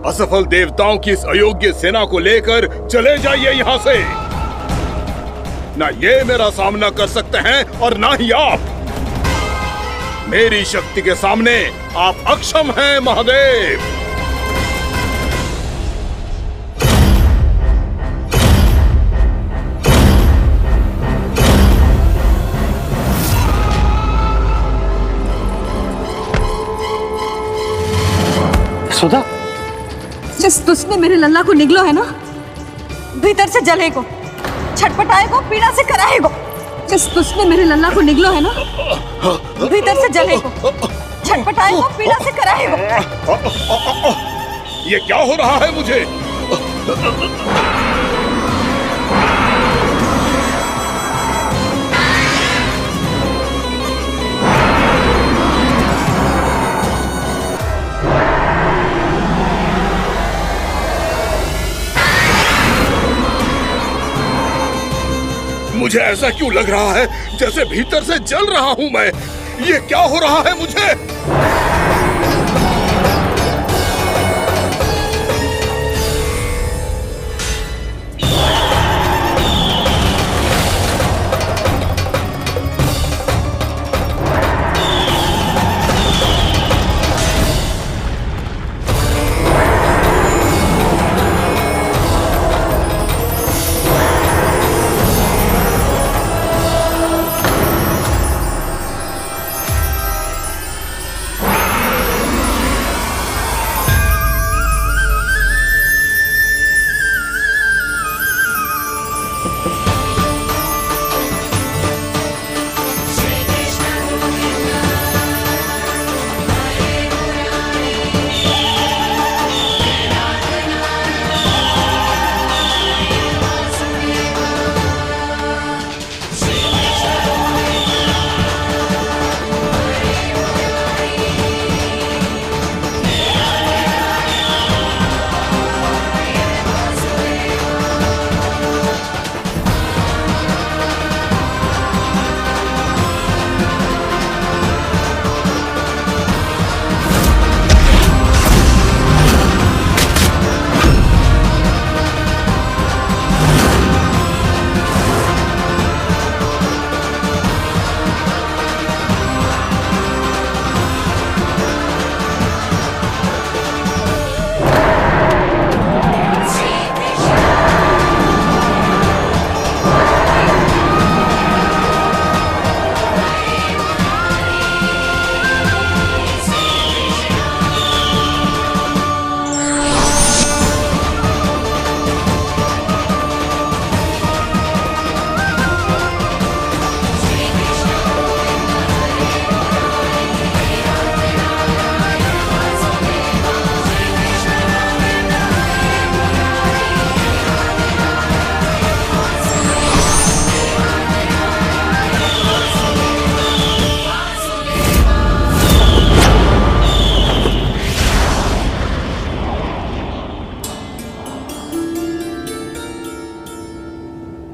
असफल देवताओं की इस अयोग्य सेना को लेकर चले जाइए यहाँ से। ना ये मेरा सामना कर सकते हैं और ना ही आप। मेरी शक्ति के सामने आप अक्षम हैं महादेव। सुधा, जिस दुष्ट ने मेरे लल्ला को निगलो है ना, भीतर से जले को, छटपटाएगो, पीड़ा से कराएगो। जिस दुष्ट ने मेरे लल्ला को निगलो है ना, भीतर से जलेगो, छटपटाएगो, पीड़ा से कराएगो। ये क्या हो रहा है मुझे? मुझे ऐसा क्यों लग रहा है जैसे भीतर से जल रहा हूं मैं? ये क्या हो रहा है मुझे?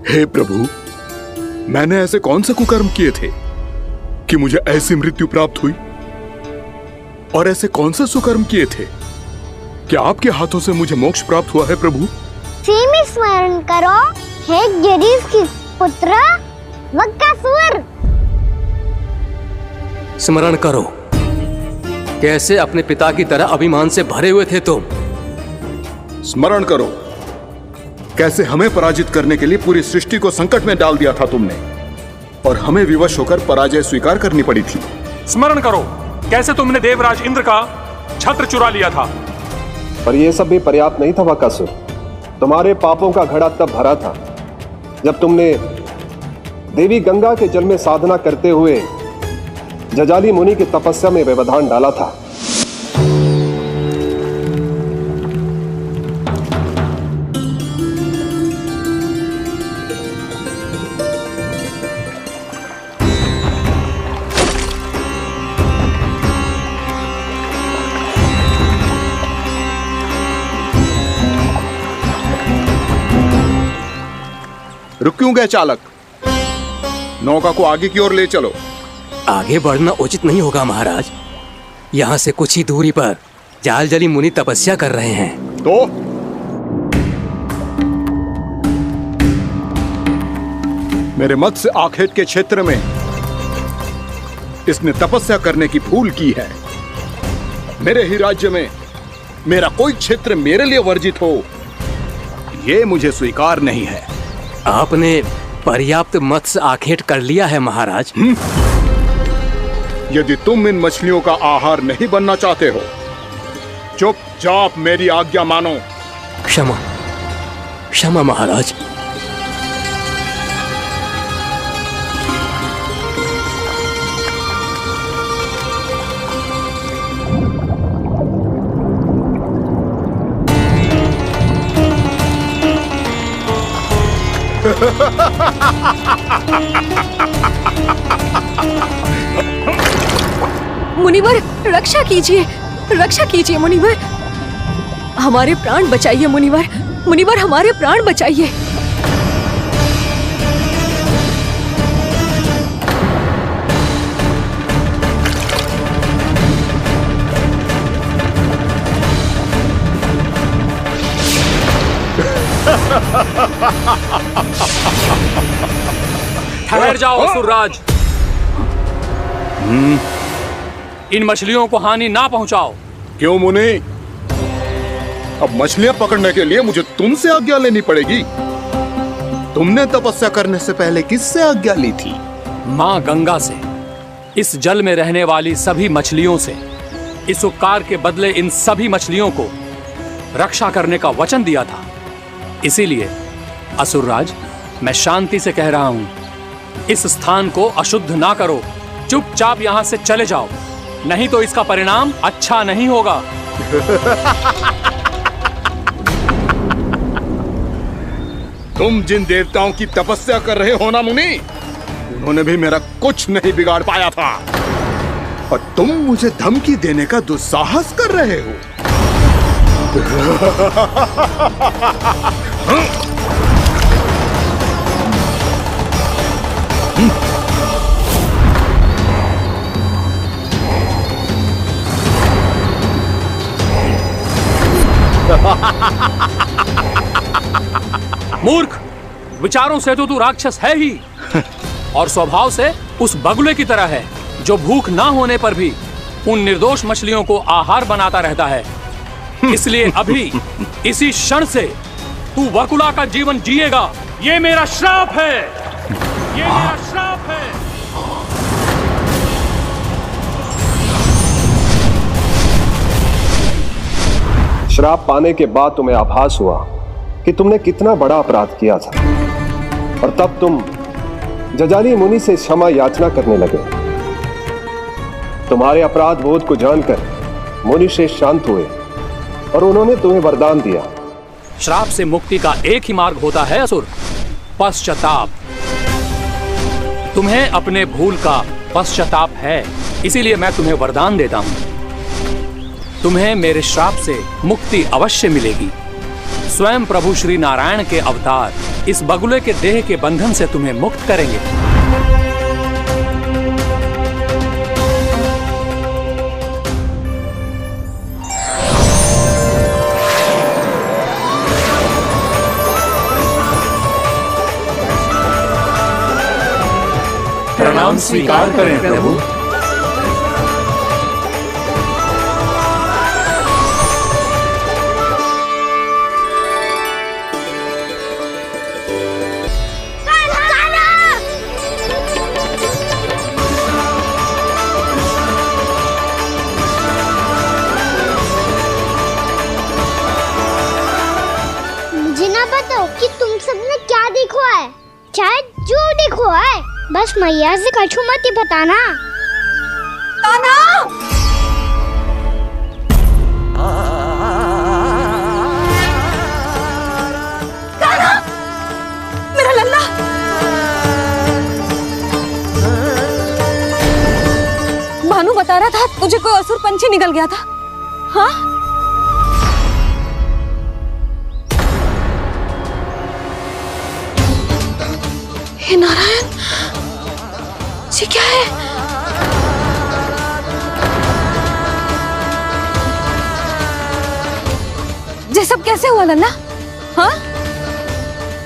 हे प्रभु, मैंने ऐसे कौन से कुकर्म किए थे कि मुझे ऐसी मृत्यु प्राप्त हुई? और ऐसे कौन से सुकर्म किए थे कि आपके हाथों से मुझे मोक्ष प्राप्त हुआ है प्रभु? सीमित स्मरण करो, हे गिरीश की पुत्र वक्कासुर। स्मरण करो, कैसे अपने पिता की तरह अभिमान से भरे हुए थे तुम। स्मरण करो, कैसे हमें पराजित करने के लिए पूरी सृष्टि को संकट में डाल दिया था तुमने, और हमें विवश होकर पराजय स्वीकार करनी पड़ी थी। स्मरण करो, कैसे तुमने देवराज इंद्र का छत्र चुरा लिया था। पर यह सब भी पर्याप्त नहीं था वक्कासुर। तुम्हारे पापों का घड़ा तब भरा था जब तुमने देवी गंगा के जल में साधना करते हुए जजाली मुनि की तपस्या में व्यवधान डाला था। रुक क्यों गए चालक? नौका को आगे की ओर ले चलो। आगे बढ़ना उचित नहीं होगा महाराज। यहाँ से कुछ ही दूरी पर जालजली मुनि तपस्या कर रहे हैं। तो मेरे मत्स्य आखेट के क्षेत्र में इसने तपस्या करने की भूल की है। मेरे ही राज्य में मेरा कोई क्षेत्र मेरे लिए वर्जित हो, यह मुझे स्वीकार नहीं है। आपने पर्याप्त मत्स्य आखेट कर लिया है महाराज। यदि तुम इन मछलियों का आहार नहीं बनना चाहते हो, चुपचाप मेरी आज्ञा मानो। क्षमा, क्षमा महाराज। मुनिवर, रक्षा कीजिए मुनिवर, हमारे प्राण बचाइए मुनिवर, मुनिवर हमारे प्राण बचाइए। ठहर जाओ असुरराज, इन मछलियों को हानि ना पहुंचाओ। क्यों मुनि? अब मछलियां पकड़ने के लिए मुझे तुमसे आज्ञा लेनी पड़ेगी। तुमने तपस्या करने से पहले किससे आज्ञा ली थी? मां गंगा से, इस जल में रहने वाली सभी मछलियों से। इस उपकार के बदले इन सभी मछलियों को रक्षा करने का वचन दिया था। इसीलिए असुरराज, मैं शांति से कह रहा हूं, इस स्थान को अशुद्ध ना करो, चुपचाप यहां से चले जाओ, नहीं तो इसका परिणाम अच्छा नहीं होगा। तुम जिन देवताओं की तपस्या कर रहे हो ना मुनि, उन्होंने भी मेरा कुछ नहीं बिगाड़ पाया था, और तुम मुझे धमकी देने का दुस्साहस कर रहे हो। मूर्ख, विचारों से तो तू राक्षस है ही, और स्वभाव से उस बगुले की तरह है जो भूख ना होने पर भी उन निर्दोष मछलियों को आहार बनाता रहता है। इसलिए अभी इसी क्षण से तू वकुला का जीवन जिएगा। ये मेरा श्राप है, ये मेरा श्राप है। श्राप पाने के बाद तुम्हें आभास हुआ कि तुमने कितना बड़ा अपराध किया था, और तब तुम जजाली मुनि से क्षमा याचना करने लगे। तुम्हारे अपराध बोध को जानकर मुनि श्रेष्ठ शांत हुए और उन्होंने तुम्हें वरदान दिया। श्राप से मुक्ति का एक ही मार्ग होता है असुर, पश्चाताप। तुम्हें अपने भूल का पश्चाताप है, इसीलिए मैं तुम्हें वरदान देता हूं। तुम्हें मेरे श्राप से मुक्ति अवश्य मिलेगी। स्वयं प्रभु श्री नारायण के अवतार इस बगुले के देह के बंधन से तुम्हें मुक्त करेंगे। प्रणाम स्वीकार करें प्रभु। कि तुम सबने क्या देखा है, चाहे जो देखा है, बस मैया से कछु मत ही बताना। ताना! ताना! मेरा लल्ला! भानु बता रहा था तुझे कोई असुर पंछी निकल गया था। हाँ? हे नारायण, ये क्या है? ये सब कैसे हुआ लल्ला? हाँ?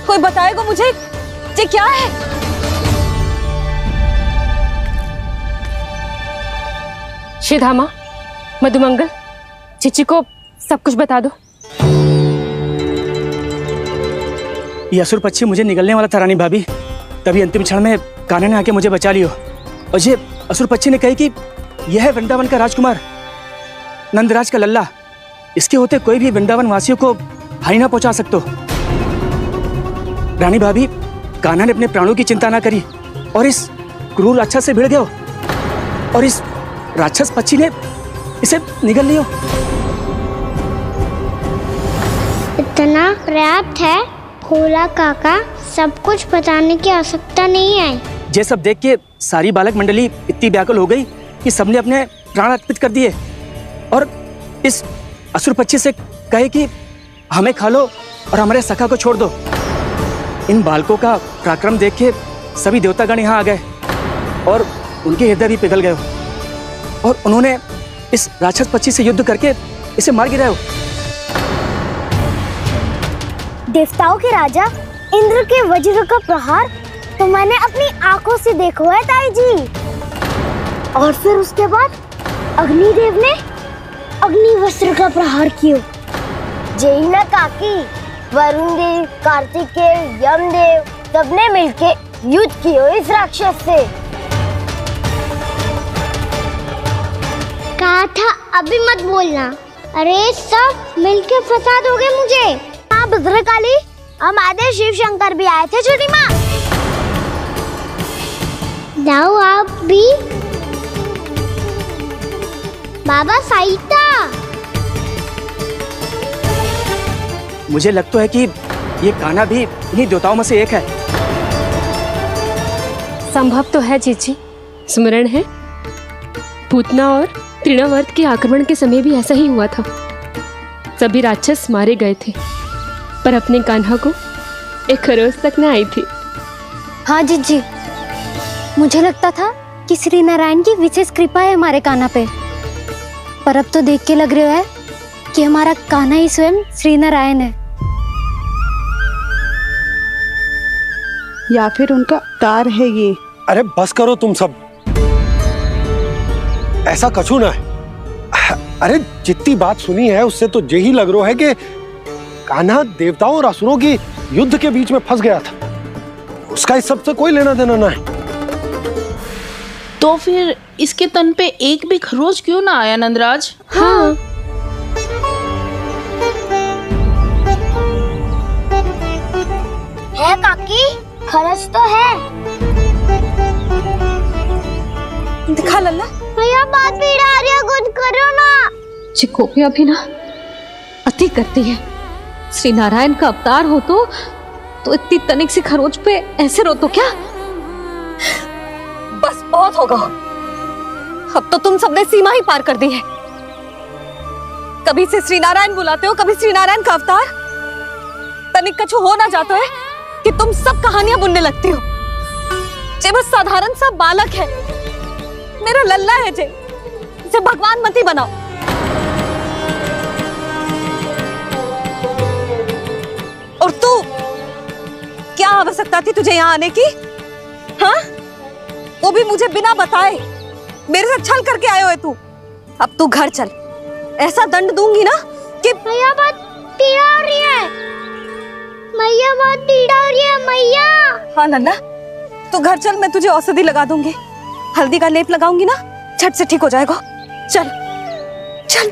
कोई बताएगा मुझे ये क्या है? श्रीधामा, मधुमंगल, चिची को सब कुछ बता दो। ये असुर पक्षी मुझे निकलने वाला था रानी भाभी, तभी अंतिम क्षण में कान्हा ने आके मुझे बचा लियो। और ये असुर पक्षी ने कही कि यह है वृंदावन का राजकुमार, नंदराज का लल्ला। इसके होते कोई भी वृंदावन वासियों को हानि ना पहुंचा सकते। रानी भाभी, कान्हा ने अपने प्राणों की चिंता ना करी और इस क्रूर राक्षस से भिड़ गयो, और इस राक्षस पक्षी ने इसे निगल लियो। इतना पर्याप्त है, भोला काका, सब कुछ बताने की आवश्यकता नहीं है। ये सब देख के सारी बालक मंडली इतनी व्याकुल हो गई कि सबने अपने प्राण अर्पित कर दिए और इस असुर पक्षी से कहे कि हमें खा लो और हमारे सखा को छोड़ दो। इन बालकों का पराक्रम देख के सभी देवतागण यहाँ आ गए और उनके हृदय भी पिघल गए और उन्होंने इस राक्षस पक्षी से युद्ध करके इसे मार गिराया। देवताओं के राजा इंद्र के वज्र का प्रहार तो मैंने अपनी आंखों से देखा है ताई जी। और फिर उसके बाद अग्निदेव ने अग्निवस्त्र का प्रहार किया। जय ना काकी, वरुण देव, कार्तिकेय, यमदेव सबने मिलके युद्ध किया इस राक्षस से। कहा था अभी मत बोलना। अरे सब मिलके फंसा दोगे मुझे। हाँ भद्रकाली, हमारे शिव शंकर भी आए थे छोटी माँ। जाओ आप भी। बाबा साईता, मुझे लगता है कि ये कान्हा भी इन्हीं देवताओं में से एक है। संभव तो है जीजी। स्मरण है पूतना और तृणावर्त के आक्रमण के समय भी ऐसा ही हुआ था। सभी राक्षस मारे गए थे पर अपने कान्हा को एक खरोच तक न आई थी। हाँ जीजी, मुझे लगता था कि श्री नारायण की विशेष कृपा है हमारे कान्हा पे, पर अब तो देख के लग रहा है कि हमारा कान्हा ही स्वयं श्री नारायण है। या फिर उनका अवतार है ये। अरे बस करो तुम सब, ऐसा कछु ना है। अरे जितनी बात सुनी है उससे तो यही लग रहा है कि कान्हा देवताओं और असुरों की युद्ध के बीच में फंस गया था। उसका इस सब से कोई लेना देना ना है। तो फिर इसके तन पे एक भी खरोच क्यों ना आया नंदराज? हाँ। है काकी, खरच तो है। दिखा लल्ला। भैया बात पीड़ा आ रही है, कुछ करो ना। चिकोपिया भी ना अति करती है। श्री नारायण का अवतार हो तो इतनी तनिक सी खरोच पे ऐसे रो तो क्या? बस बहुत होगा। अब तो तुम सबने सीमा ही पार कर दी है। कभी से श्री नारायण बुलाते हो, कभी श्री नारायण का अवतार। तनिक कछु हो ना जाता है कि तुम सब कहानियां बुनने लगती हो। जे बस साधारण सा बालक है, मेरा लल्ला है जे भगवान मती बनाओ। और तू क्या आवश्यकता थी तुझे यहाँ आने की? हाँ, वो भी मुझे बिना बताए। मेरे से छल करके आए हो तू। अब तू घर चल, ऐसा दंड दूंगी ना कि मैया बहुत पीड़ा हो रही है। मैया बहुत पीड़ा हो रही है मैया। हाँ नन्ना, तू घर चल, मैं तुझे औषधि लगा दूंगी। हल्दी का लेप लगाऊंगी ना, झट से ठीक हो जाएगा। चल चल।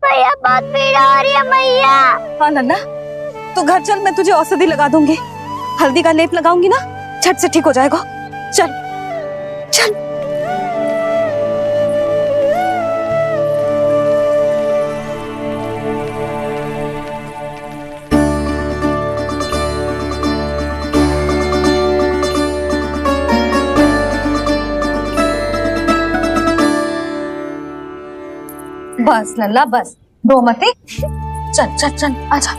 मैया बहुत पीड़ा हो रही है मैया। हाँ नन्ना, तू घर चल, मैं तुझे औषधि लगा दूंगी। हल्दी का लेप लगाऊंगी ना, झट से ठीक हो जाएगा। चल चल। बस लल्ला बस, रो मते। चल चल चल, आजा।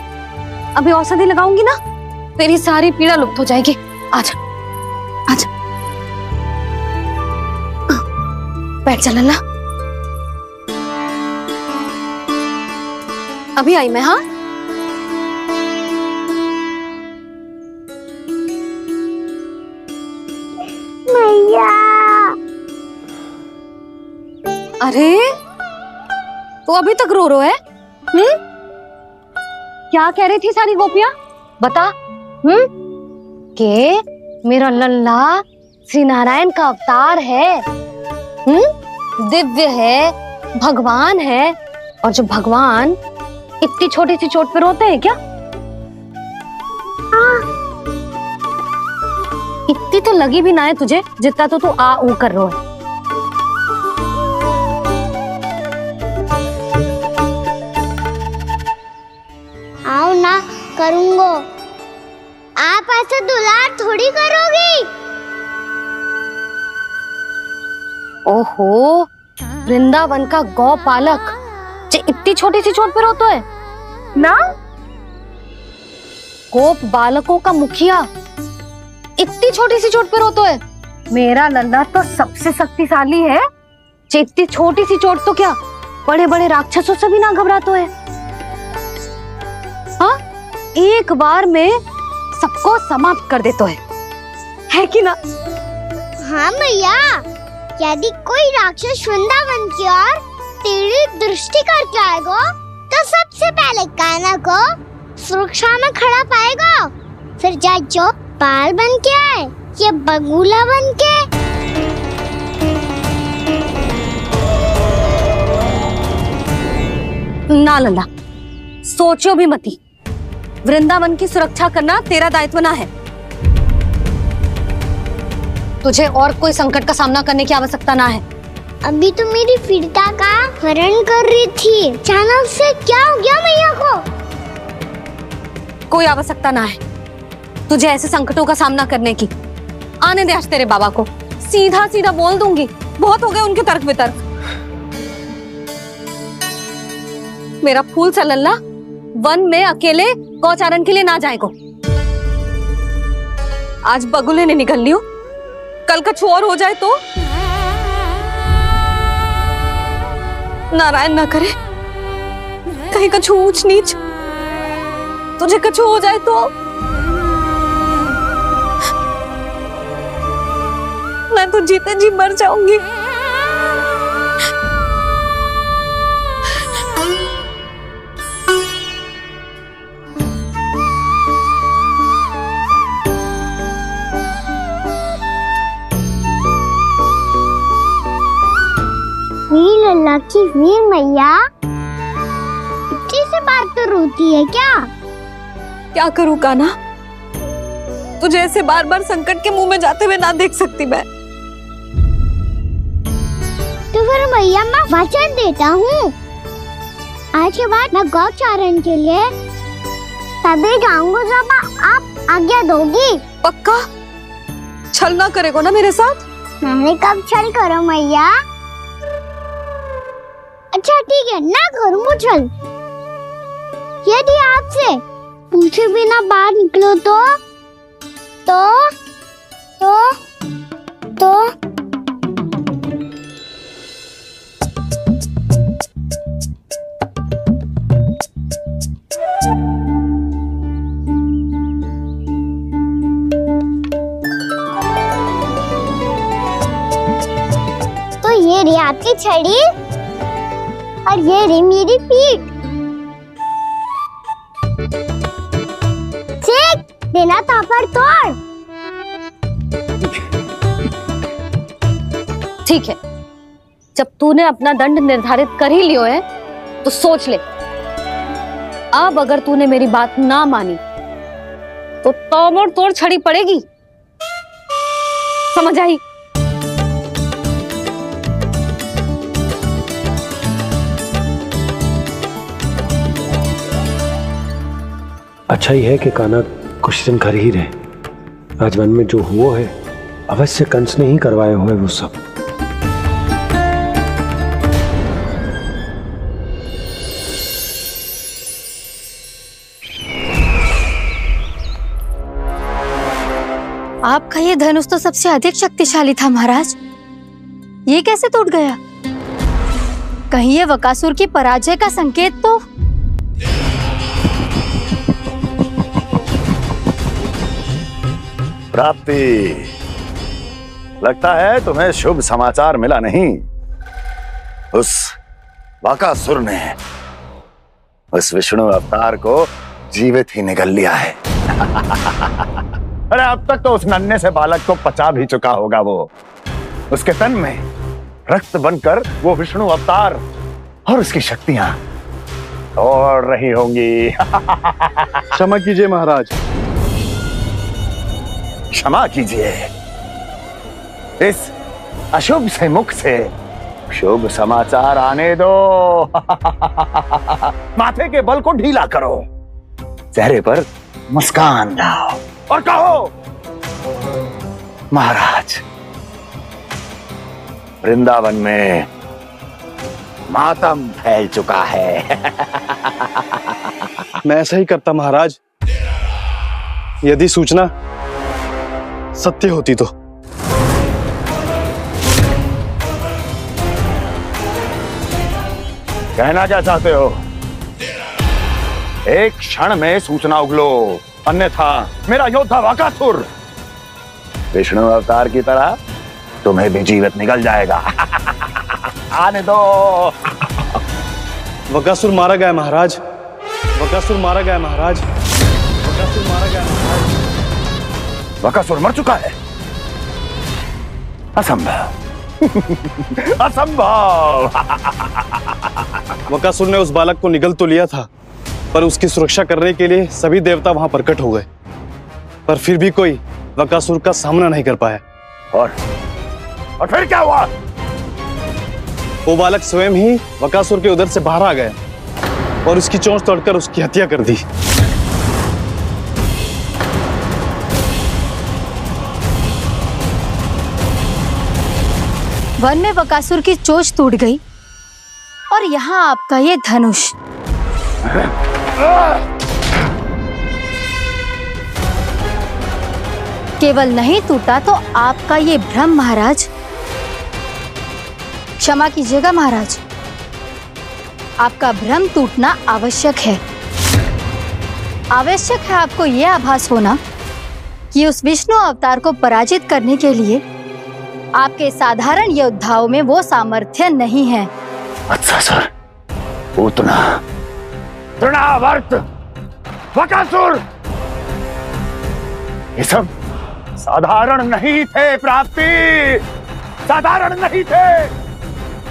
अभी औषधि लगाऊंगी ना, तेरी सारी पीड़ा लुप्त हो जाएगी। आजा आजा, बैठ जा लल्ला। अभी आई मैं। हाँ मैया। अरे तो अभी तक रो रो है? क्या कह रही थी सारी गोपियां? बता। के मेरा लल्ला श्री नारायण का अवतार है। दिव्य है, भगवान है। और जब भगवान इतनी छोटी सी चोट पे रोते हैं क्या? इतनी तो लगी भी ना है तुझे जितना तो तू आ ऊ कर रहा है। आओ ना करूंगो। आप ऐसे दुलार थोड़ी करोगी। ओहो, वृंदावन का गौपालक जे इतनी छोटी सी चोट पे रोता है ना? गोप बालकों का मुखिया इतनी छोटी सी चोट पे रोता है? मेरा लल्ला तो सबसे शक्तिशाली है। जे इतनी छोटी सी चोट तो क्या बड़े बड़े राक्षसों से भी ना घबराता है। हाँ, एक बार में सबको समाप्त कर देता है कि ना? हाँ मैया, यदि कोई राक्षस वृंदावन की ओर तेरी दृष्टि करके आएगा तो सबसे पहले कान्हा को सुरक्षा में खड़ा पाएगा। फिर चाहे जो बाल बन के आए या बगुला बन के। ना लल्ला, सोचो भी मती। वृंदावन की सुरक्षा करना तेरा दायित्व ना है। तुझे और कोई संकट का सामना करने की आवश्यकता ना है। अभी तो मेरी पीड़िता का हरण कर रही थी, अचानक से क्या हो गया मैया को? कोई आवश्यकता ना है तुझे ऐसे संकटों का सामना करने की। आने दे आज तेरे बाबा को, सीधा सीधा बोल दूंगी। बहुत हो गए उनके तर्क वितर्क। मेरा फूल सा लल्ला वन में अकेले गौचारण के लिए ना जाएगो। आज बगुले ने निकल लियो, कल कछु और हो जाए तो? नारायण ना करे, कहीं कछु ऊंच नीच तुझे कछु हो जाए तो? मैं तो जीते जी मर जाऊंगी। वीर लल्ला की वीर मैया इतनी से बात तो रोती है क्या? क्या करूं कान्हा, तुझे ऐसे बार बार संकट के मुंह में जाते हुए ना देख सकती मैं। तो फिर मैया मैं वचन देता हूँ, आज के बाद मैं गौचारण के लिए तभी जाऊंगा जब आप आज्ञा दोगी। पक्का? छल ना करेगो ना मेरे साथ? मैंने कब छल करो मैया? अच्छा ठीक है, ना करूँ छल। यदि आपसे पूछे बिना बाहर निकलो तो ये रही आपकी छड़ी और ये रही मेरी पीठ। सेक देना तापर तोड़। ठीक है, जब तूने अपना दंड निर्धारित कर ही लियो है तो सोच ले, अब अगर तूने मेरी बात ना मानी तो तोड़ तोड़ छड़ी पड़ेगी। समझ आई? अच्छा ही है कि कान्हा कुछ दिन घर ही रहे। आज वन में जो हुआ है अवश्य कंस ने ही करवाए हुए वो सब। आपका ये धनुष तो सबसे अधिक शक्तिशाली था महाराज, ये कैसे टूट गया? कहीं ये बकासुर की पराजय का संकेत तो? प्राप्ति, लगता है तुम्हें शुभ समाचार मिला नहीं। उस बकासुर ने उस विष्णु अवतार को जीवित ही निगल लिया है। अरे अब तक तो उस नन्हे से बालक को पचा भी चुका होगा वो। उसके तन में रक्त बनकर वो विष्णु अवतार और उसकी शक्तियां तोड़ रही होंगी। क्षमा कीजिए महाराज। क्षमा कीजिए। इस अशुभ से मुख से शुभ समाचार आने दो। माथे के बल को ढीला करो, चेहरे पर मुस्कान लाओ और कहो, महाराज, वृंदावन में मातम फैल चुका है। मैं ऐसा ही करता महाराज, यदि सूचना सत्य होती तो। कहना क्या चाहते हो? एक क्षण में सूचना उगलो, अन्यथा मेरा योद्धा वकासुर विष्णु अवतार की तरह तुम्हें भी जीवित निकल जाएगा। आने दो। वकासुर मारा गया महाराज, वकासुर मारा गया महाराज, वकासुर मारा गया महाराज। वकासुर मर चुका है? असंभव। असंभव। वकासुर ने उस बालक को निगल तो लिया था, पर उसकी सुरक्षा करने के लिए सभी देवता वहां प्रकट हो गए, पर फिर भी कोई वकासुर का सामना नहीं कर पाया। और फिर क्या हुआ? वो बालक स्वयं ही वकासुर के उदर से बाहर आ गया और उसकी चोंच तोड़कर उसकी हत्या कर दी। वन में बकासुर की चोंच टूट गई और यहाँ आपका ये धनुष। केवल नहीं टूटा तो आपका ये भ्रम महाराज। क्षमा कीजिएगा महाराज, आपका भ्रम टूटना आवश्यक है। आवश्यक है आपको यह आभास होना कि उस विष्णु अवतार को पराजित करने के लिए आपके साधारण योद्धाओं में वो सामर्थ्य नहीं है। अच्छा सर, उतना तृणावर्त, वकासुर, ये सब साधारण नहीं थे प्राप्ति, साधारण नहीं थे।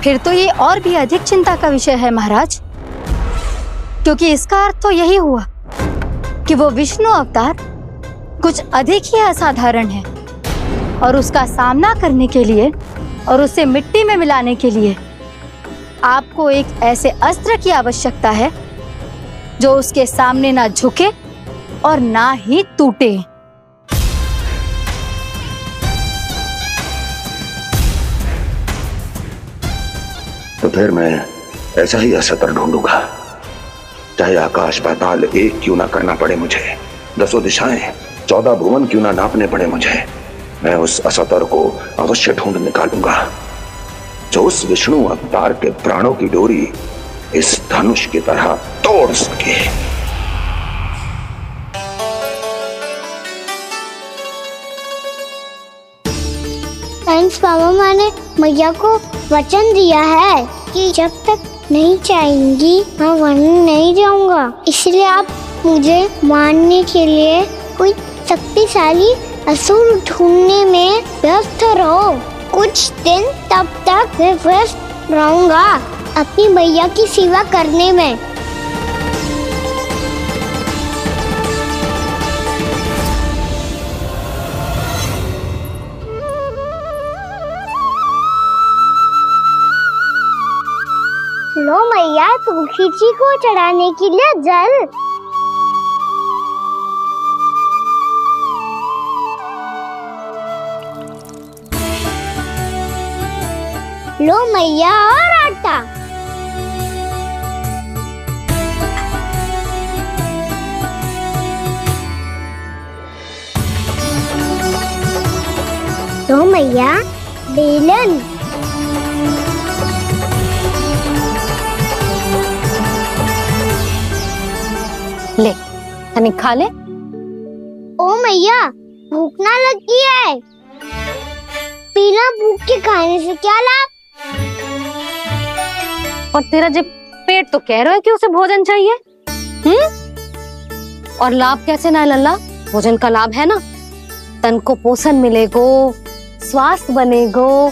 फिर तो ये और भी अधिक चिंता का विषय है महाराज, क्योंकि इसका अर्थ तो यही हुआ कि वो विष्णु अवतार कुछ अधिक ही असाधारण है और उसका सामना करने के लिए और उसे मिट्टी में मिलाने के लिए आपको एक ऐसे अस्त्र की आवश्यकता है जो उसके सामने ना झुके और ना ही टूटे। तो फिर मैं ऐसा ही असत्र ढूंढूंगा, चाहे आकाश पाताल एक क्यों ना करना पड़े मुझे, 10 दिशाएं 14 भुवन क्यों ना नापने पड़े मुझे। मैं उस असतर को अवश्य ढूंढ निकालूंगा जो उस विष्णु अवतार के प्राणों की डोरी इस धनुष की तरह तोड़ सके। थैंक्स पापा, मैंने मैया को वचन दिया है कि जब तक नहीं चाहेंगी मैं वन नहीं जाऊंगा, इसलिए आप मुझे मारने के लिए कोई शक्तिशाली असुर ढूंढने में व्यस्त रहो। कुछ दिन तब तक मैं व्यस्त रहूंगा अपनी मैया की सेवा करने में। लो मैया, तुलसी जी को चढ़ाने के लिए जल। लो मैया, और आटा। लो मैया, बेलन। ले तनी खा ले। ओ मैया, भूख ना लगी है। बिना भूख के खाने से क्या लाभ? और तेरा जब पेट तो कह रहा है कि उसे भोजन चाहिए, और लाभ कैसे ना लल्ला? भोजन का लाभ है ना, तन को पोषण मिलेगो, स्वास्थ्य बनेगो,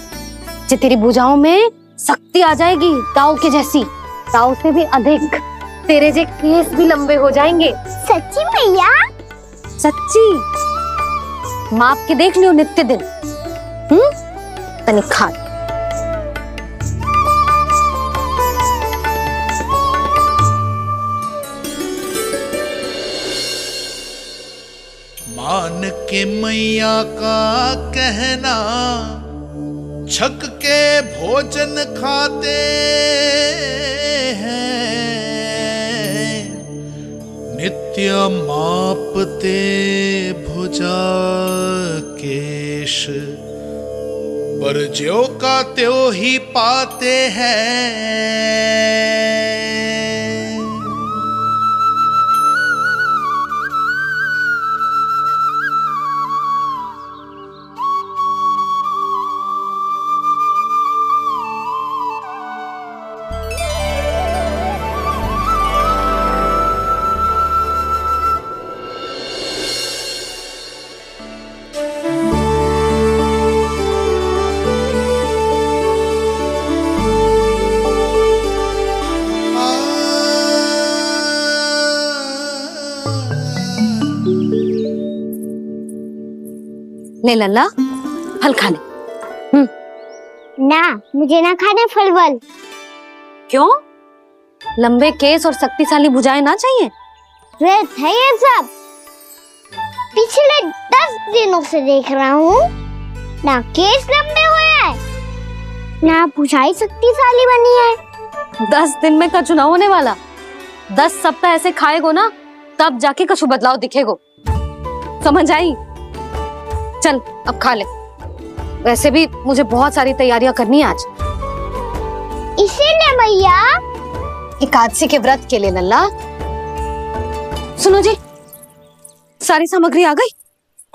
जे तेरी भुजाओं में शक्ति आ जाएगी, ताऊ के जैसी, ताऊ से भी अधिक। तेरे जे केस भी लंबे हो जाएंगे। सच्ची मैया? सच्ची। माप के देख लियो नित्य दिन। तने खा। मान के मैया का कहना छक के भोजन खाते हैं, नित्य मापते भुजा केश, पर ज्यों का त्यों ही पाते हैं। ले लल्ला, फल खा ले। ना, मुझे ना खाने फल वल। क्यों? लंबे केस और शक्तिशाली भुजाएं ना चाहिए? व्यर्थ है ये सब। पिछले 10 दिनों से देख रहा हूँ, ना केस लंबे हुए हैं, ना भुजाएं शक्तिशाली बनी है। 10 दिन में का चुनाव होने वाला। 10 सप्ताह ऐसे खाएगो ना, तब जाके कछु बदलाव दिखेगो। समझ आई? चल अब खा ले। वैसे भी मुझे बहुत सारी तैयारियां करनी है आज। इसीलिए भैया एकादशी के व्रत के लिए लल्ला। सुनो जी, सारी सामग्री आ गई?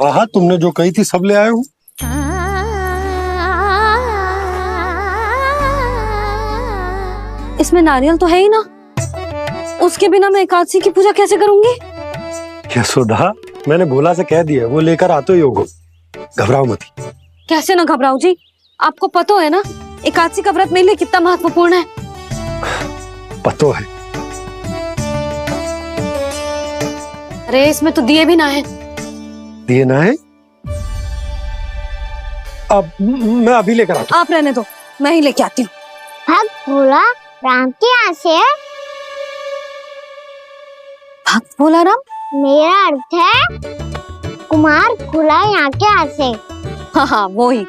हाँ, तुमने जो कही थी सब ले आए हूँ। इसमें नारियल तो है ही ना, उसके बिना मैं एकादशी की पूजा कैसे करूंगी? यशोदा, मैंने भोला से कह दिया, वो लेकर आते ही होगा। घबराओ मत। कैसे ना घबराओ जी, आपको पता है ना एकादशी का व्रत मेरे लिए कितना महत्वपूर्ण है। पतो है। अरे इसमें तो दिए भी ना है। दिए ना है? अब मैं अभी लेकर आता हूँ। आप रहने दो, मैं ही लेके आती हूँ। भक्त भोला राम के यहाँ से है? भक्त भोला राम? मेरा अर्थ है कुमार भोला यहाँ के यहाँ से। हाँ हाँ, वो ही।